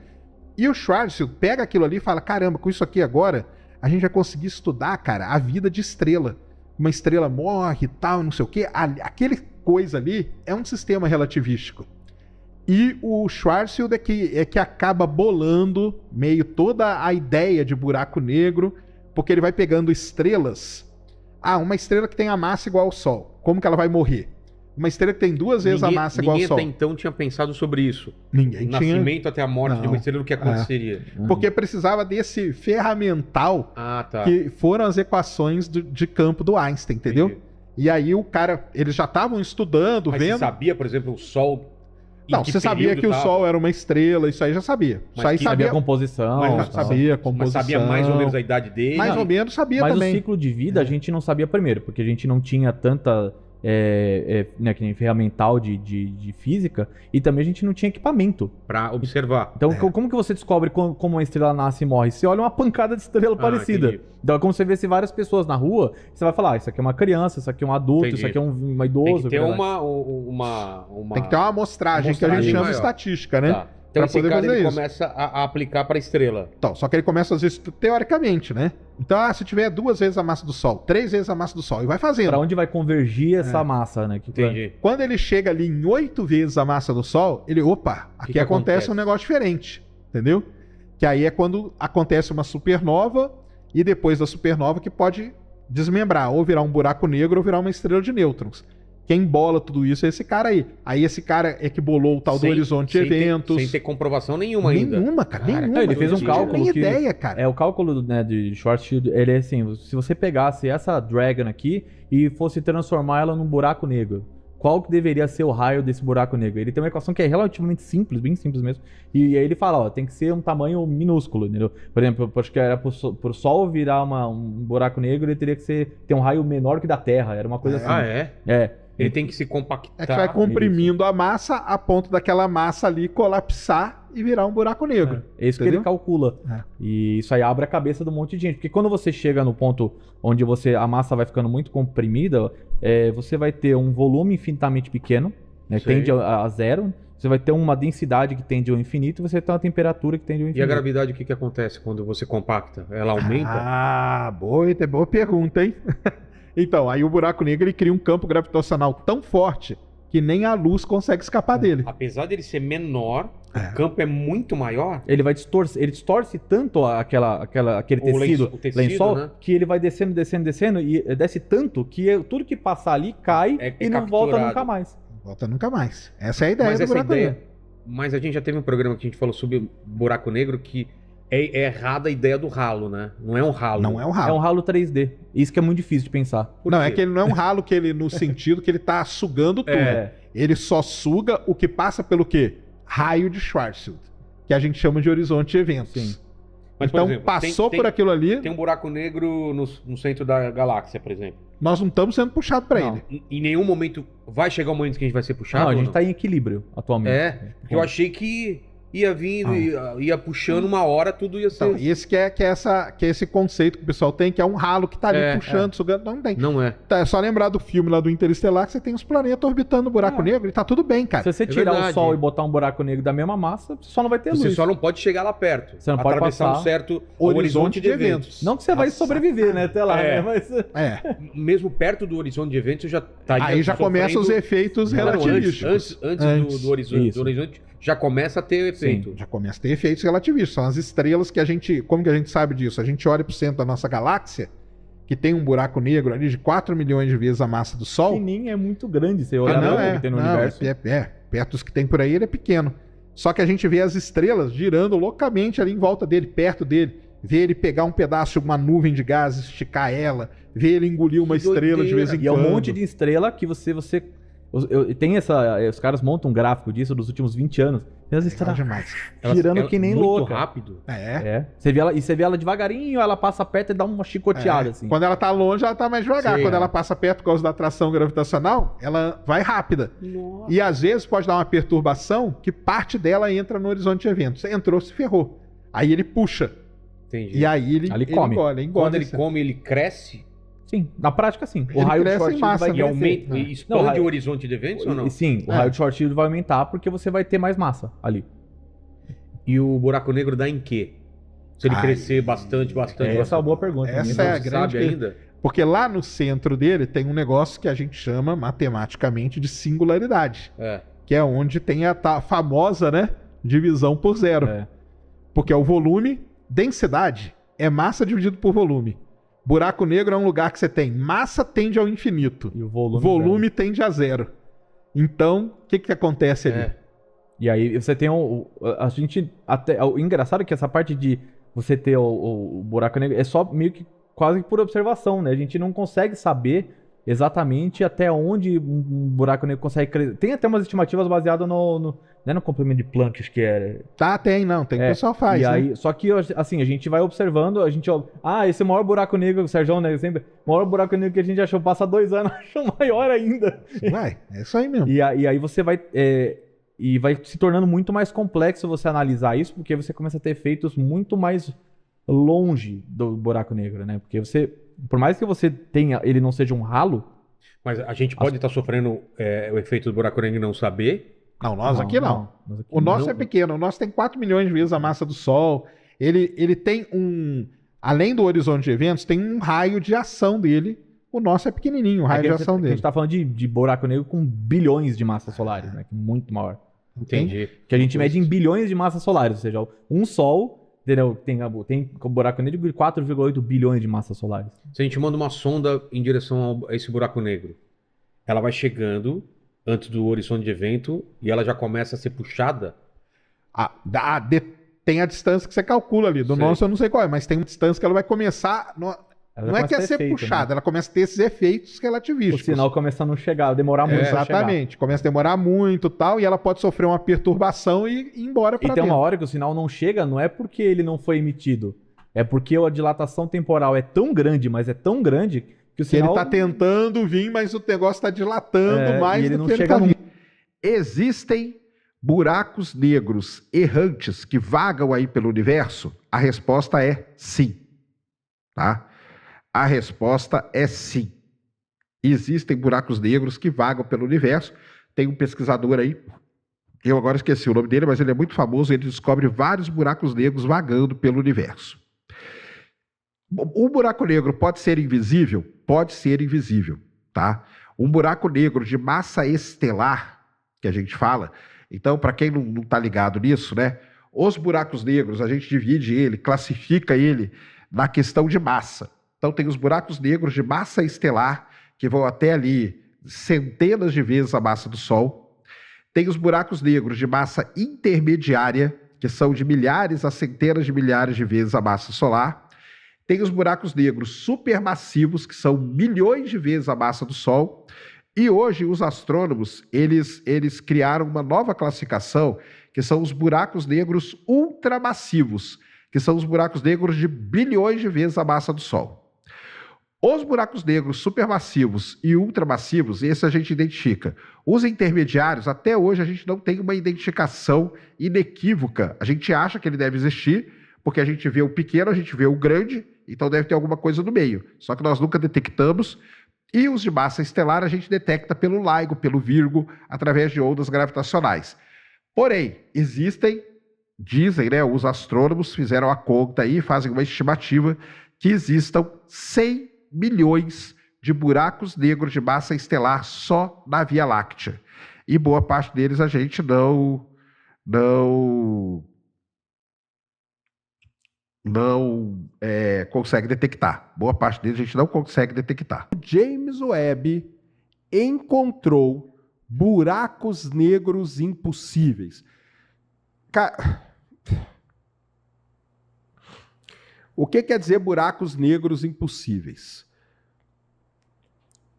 E o Schwarzschild pega aquilo ali e fala, caramba, com isso aqui agora, a gente vai conseguir estudar, cara, a vida de estrela. Uma estrela morre e tal, não sei o quê. Aquele coisa ali é um sistema relativístico. E o Schwarzschild é que acaba bolando meio toda a ideia de buraco negro, porque ele vai pegando estrelas. Uma estrela que tem a massa igual ao Sol. Como que ela vai morrer? Uma estrela que tem duas vezes a massa igual ao Sol. Ninguém até então tinha pensado sobre isso. Ninguém tinha. Nascimento até a morte de uma estrela, o que aconteceria? Porque precisava desse ferramental que foram as equações de campo do Einstein, entendeu? Entendi. E aí o cara, eles já estavam estudando, Mas vendo... você sabia, por exemplo, o Sol... Não, você sabia que o Sol era uma estrela, isso aí já sabia. Mas isso aí sabia a composição. Sabia a composição. Mas sabia mais ou menos a idade dele. Mais ou menos sabia mas também. Mas o ciclo de vida a gente não sabia primeiro, porque a gente não tinha tanta né, que nem ferramental de física, e também a gente não tinha equipamento. Pra observar. Então, como que você descobre como uma estrela nasce e morre? Você olha uma pancada de estrela parecida. Entendi. Então, é como você vê se várias pessoas na rua, você vai falar, isso aqui é uma criança, isso aqui é um adulto, Entendi. isso aqui é um idoso. Tem que ter verdade. uma... Tem que ter uma amostragem que a gente chama de maior. estatística, né? Tá. Então Pra esse poder cara fazer ele isso. começa a aplicar para estrela. Então, só que ele começa a fazer isso teoricamente, né? Então, se tiver 2 vezes a massa do Sol, 3 vezes a massa do Sol, e vai fazendo. Pra onde vai convergir essa massa, né? Entendi. Quando ele chega ali em 8 vezes a massa do Sol, ele, opa, aqui que acontece acontece? um negócio diferente, entendeu? Que aí é quando acontece uma supernova e depois da supernova que pode desmembrar, ou virar um buraco negro ou virar uma estrela de nêutrons. Quem bola tudo isso é esse cara aí. Aí esse cara é que bolou o tal do horizonte de eventos. Sem ter comprovação nenhuma ainda. Nenhuma, cara, nenhuma. Não, ele fez um Não tinha cálculo nem que- ideia, cara. O cálculo, né, de Schwarzschild, ele é assim, se você pegasse essa Dragon aqui e fosse transformar ela num buraco negro, qual que deveria ser o raio desse buraco negro? Ele tem uma equação que é relativamente simples, bem simples mesmo, e aí ele fala, ó, tem que ser um tamanho minúsculo, entendeu? Por exemplo, eu acho que era pro Sol virar um buraco negro, ele teria que ter um raio menor que da Terra, era uma coisa assim. Ah, é? É. Ele tem que se compactar. É que vai comprimindo a massa a ponto daquela massa ali colapsar e virar um buraco negro. É isso que ele calcula. E isso aí abre a cabeça de um monte de gente. Porque quando você chega no ponto onde a massa vai ficando muito comprimida, você vai ter um volume infinitamente pequeno, né, que Sei. tende a zero. Você vai ter uma densidade que tende ao infinito e você vai ter uma temperatura que tende ao E infinito. a gravidade, o que acontece quando você compacta? Ela aumenta? Ah, boa pergunta, hein? Então, aí o buraco negro ele cria um campo gravitacional tão forte que nem a luz consegue escapar dele. Apesar dele ser menor, o campo é muito maior. Ele vai distorce tanto aquele O tecido, o tecido, lençol, né? que ele vai descendo e desce tanto que tudo que passar ali cai e não volta capturado. nunca mais. Volta nunca mais. Essa é a ideia Mas do essa buraco ideia. negro. Mas a gente já teve um programa que a gente falou sobre buraco negro que é errada a ideia do ralo, né? Não é um ralo. Não é um É um ralo. ralo 3D. Isso que é muito difícil de pensar. Por Não, quê? é que ele não é um ralo que ele no sentido que ele tá sugando tudo. É. Ele só suga o que passa pelo quê? Raio de Schwarzschild, que a gente chama de horizonte de eventos. Sim. Mas, por Então, exemplo, passou por aquilo ali, Tem um buraco negro no centro da galáxia, por exemplo. nós não estamos sendo puxados para Não. ele. Em nenhum momento vai chegar um momento que a gente vai ser puxado? Não, a ou gente tá em equilíbrio atualmente. É, porque eu achei que ia vindo, ia puxando uma hora, tudo ia ser... Então, e esse que é esse conceito que o pessoal tem, que é um ralo que tá ali puxando, sugando. Não tem. Não é. Tá, é só lembrar do filme lá do Interestelar que você tem os planetas orbitando o buraco negro e tá tudo bem, cara. Se você tirar verdade. o Sol e botar um buraco negro da mesma massa, você só não vai ter Você luz. só não pode chegar lá perto. Você não pode atravessar passar um certo horizonte de eventos. Não que você vai Nossa. sobreviver, né? Até lá, É. né? Mas... É. Mesmo perto do horizonte de eventos, já tá Aí já começam os efeitos Não, relativísticos. antes do horizonte, Isso. já começa a ter efeito. Já começa a ter efeitos relativísticos. São as estrelas que a gente. Como que a gente sabe disso? A gente olha pro centro da nossa galáxia, que tem um buraco negro ali de 4 milhões de vezes a massa do Sol. Que nem é muito grande. Você olha não, o que tem no não, universo. perto dos que tem por aí, ele é pequeno. Só que a gente vê as estrelas girando loucamente ali em volta dele, perto dele. Vê ele pegar um pedaço de uma nuvem de gases, esticar ela. Vê ele engolir uma Que estrela de vez em E é quando. um monte de estrela que você tem os caras montam um gráfico disso dos últimos 20 anos. E as Legal estrelas demais. girando que nem muito louca. rápido. É. Você vê ela devagarinho, ela passa perto e dá uma chicoteada, assim. Quando ela tá longe, ela tá mais devagar. Sim, Quando é. ela passa perto por causa da atração gravitacional, ela vai rápida. E às vezes pode dar uma perturbação que parte dela entra no horizonte de eventos. Entrou, se ferrou. Aí ele puxa. Entendi. E aí ele come. engole. Quando ele come, ele cresce Sim, na prática, sim. O Ele raio de cresce em Schwarzschild massa, vai né? e crescer. aumenta, e Não, expande raio- o horizonte de eventos ou não? E sim, o raio de Schwarzschild vai aumentar porque você vai ter mais massa ali. E o buraco negro dá em quê? Se ele Ai, crescer bastante. Essa é uma boa pergunta. Essa Ninguém é a sabe. grande sabe ainda? Porque lá no centro dele tem um negócio que a gente chama matematicamente de singularidade. É. Que é onde tem a famosa, né, divisão por zero. É. Porque é o volume, densidade, é massa dividido por volume. Buraco negro é um lugar que você tem massa tende ao infinito, E o volume. volume tende a zero. Então, o que acontece ali? É. E aí você tem a gente até o engraçado é que essa parte de você ter o buraco negro é só meio que quase por observação, né? A gente não consegue saber exatamente até onde um buraco negro consegue crescer. Tem até umas estimativas baseadas não é no comprimento de Planck, acho que era. Tem o pessoal faz, e né? aí, só que, assim, a gente vai observando, esse maior buraco negro, o Sérgio, né, sempre, o maior buraco negro que a gente achou, passa 2 anos, achou maior ainda. É isso aí mesmo. E aí você vai... e vai se tornando muito mais complexo você analisar isso, porque você começa a ter efeitos muito mais longe do buraco negro, né? Porque você, por mais que você tenha, ele não seja um ralo... Mas a gente pode estar sofrendo o efeito do buraco negro e não saber? Não, nós aqui não. O nosso é pequeno, o nosso tem 4 milhões de vezes a massa do Sol. Ele tem além do horizonte de eventos, tem um raio de ação dele. O nosso é pequenininho, o raio de ação dele. A gente tá falando de buraco negro com bilhões de massas solares, né? Muito maior. Entendi. Que a gente mede em bilhões de massas solares, ou seja, um Sol, entendeu? Tem um buraco negro de 4,8 bilhões de massas solares. Se a gente manda uma sonda em direção a esse buraco negro, ela vai chegando antes do horizonte de evento e ela já começa a ser puxada? Tem a distância que você calcula ali. Do nosso eu não sei qual é, mas tem uma distância que ela vai começar... Não é que é ser puxada, ela começa a ter esses efeitos relativísticos. O sinal começa a não chegar, demorar muito pra chegar. Exatamente, começa a demorar muito e ela pode sofrer uma perturbação e ir embora para dentro. E tem uma hora que o sinal não chega, não é porque ele não foi emitido, é porque a dilatação temporal é tão grande, mas é tão grande que o sinal... Ele tá tentando vir, mas o negócio tá dilatando mais do que ele tá vindo. Existem buracos negros errantes que vagam aí pelo universo? A resposta é sim, tá? A resposta é sim. Existem buracos negros que vagam pelo universo. Tem um pesquisador aí, eu agora esqueci o nome dele, mas ele é muito famoso, ele descobre vários buracos negros vagando pelo universo. Um buraco negro pode ser invisível? Pode ser invisível, tá? Um buraco negro de massa estelar, que a gente fala, então, para quem não está ligado nisso, né? Os buracos negros, a gente divide ele, classifica ele na questão de massa. Então tem os buracos negros de massa estelar, que vão até ali centenas de vezes a massa do Sol. Tem os buracos negros de massa intermediária, que são de milhares a centenas de milhares de vezes a massa solar. Tem os buracos negros supermassivos, que são milhões de vezes a massa do Sol. E hoje os astrônomos, eles criaram uma nova classificação, que são os buracos negros ultramassivos, que são os buracos negros de bilhões de vezes a massa do Sol. Os buracos negros supermassivos e ultramassivos, esse a gente identifica. Os intermediários, até hoje a gente não tem uma identificação inequívoca. A gente acha que ele deve existir, porque a gente vê o pequeno, a gente vê o grande, então deve ter alguma coisa no meio. Só que nós nunca detectamos. E os de massa estelar a gente detecta pelo LIGO, pelo Virgo, através de ondas gravitacionais. Porém, dizem, né, os astrônomos fizeram a conta aí, fazem uma estimativa que existam 100 milhões de buracos negros de massa estelar só na Via Láctea. E boa parte deles a gente não consegue detectar. Boa parte deles a gente não consegue detectar. James Webb encontrou buracos negros impossíveis. O que quer dizer buracos negros impossíveis?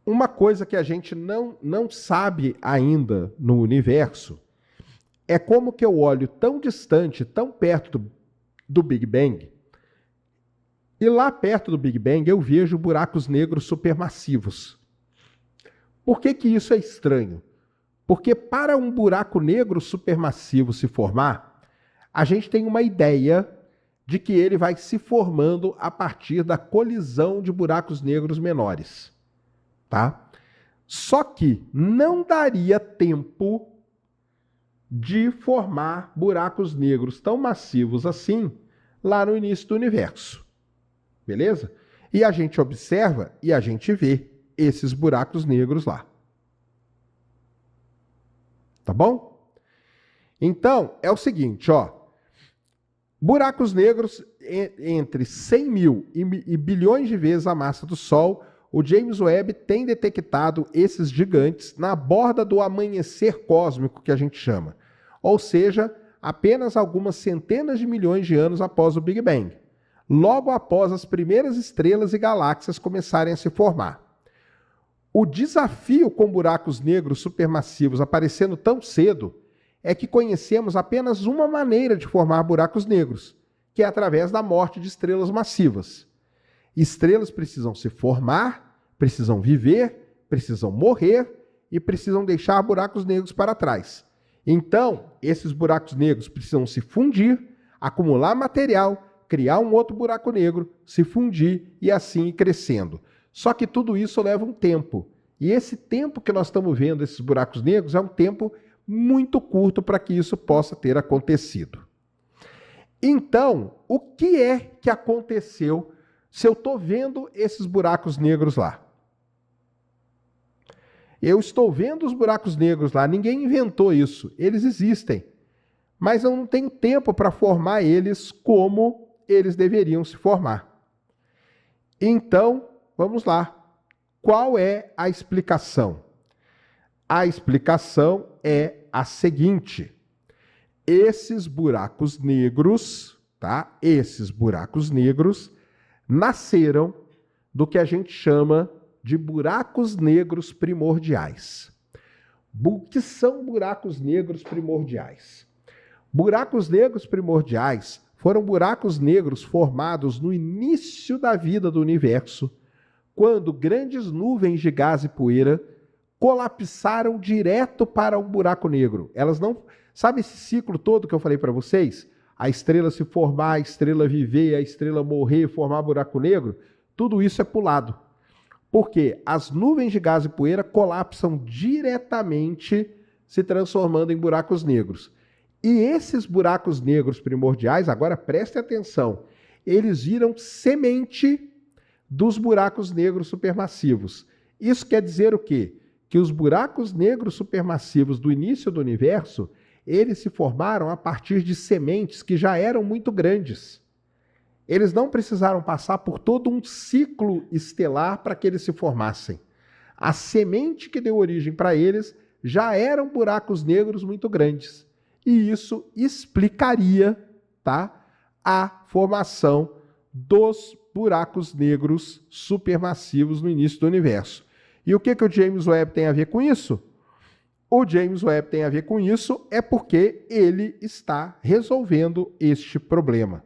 Uma coisa que a gente não sabe ainda no universo é como que eu olho tão distante, tão perto do Big Bang, e lá perto do Big Bang eu vejo buracos negros supermassivos. Por que isso é estranho? Porque para um buraco negro supermassivo se formar, a gente tem uma ideia de que ele vai se formando a partir da colisão de buracos negros menores, tá? Só que não daria tempo de formar buracos negros tão massivos assim lá no início do universo, beleza? E a gente observa e a gente vê esses buracos negros lá. Tá bom? Então, é o seguinte, ó. Buracos negros entre 100 mil e bilhões de vezes a massa do Sol, o James Webb tem detectado esses gigantes na borda do amanhecer cósmico, que a gente chama. Ou seja, apenas algumas centenas de milhões de anos após o Big Bang. Logo após as primeiras estrelas e galáxias começarem a se formar. O desafio com buracos negros supermassivos aparecendo tão cedo é que conhecemos apenas uma maneira de formar buracos negros, que é através da morte de estrelas massivas. Estrelas precisam se formar, precisam viver, precisam morrer e precisam deixar buracos negros para trás. Então, esses buracos negros precisam se fundir, acumular material, criar um outro buraco negro, se fundir e assim ir crescendo. Só que tudo isso leva um tempo. E esse tempo que nós estamos vendo esses buracos negros é um tempo muito curto para que isso possa ter acontecido. Então, o que é que aconteceu se eu estou vendo esses buracos negros lá? Eu estou vendo os buracos negros lá, ninguém inventou isso, eles existem. Mas eu não tenho tempo para formar eles como eles deveriam se formar. Então, vamos lá. Qual é a explicação? A explicação é a seguinte: esses buracos negros, tá? Esses buracos negros nasceram do que a gente chama de buracos negros primordiais. O que são buracos negros primordiais? Buracos negros primordiais foram buracos negros formados no início da vida do universo, quando grandes nuvens de gás e poeira colapsaram direto para um buraco negro. Elas não... Sabe esse ciclo todo que eu falei para vocês? A estrela se formar, a estrela viver, a estrela morrer, formar buraco negro? Tudo isso é pulado. Porque as nuvens de gás e poeira colapsam diretamente, se transformando em buracos negros. E esses buracos negros primordiais, agora prestem atenção, eles viram semente dos buracos negros supermassivos. Isso quer dizer o quê? Que os buracos negros supermassivos do início do universo, eles se formaram a partir de sementes que já eram muito grandes. Eles não precisaram passar por todo um ciclo estelar para que eles se formassem. A semente que deu origem para eles já eram buracos negros muito grandes. E isso explicaria, tá, a formação dos buracos negros supermassivos no início do universo. E o que o James Webb tem a ver com isso? O James Webb tem a ver com isso é porque ele está resolvendo este problema.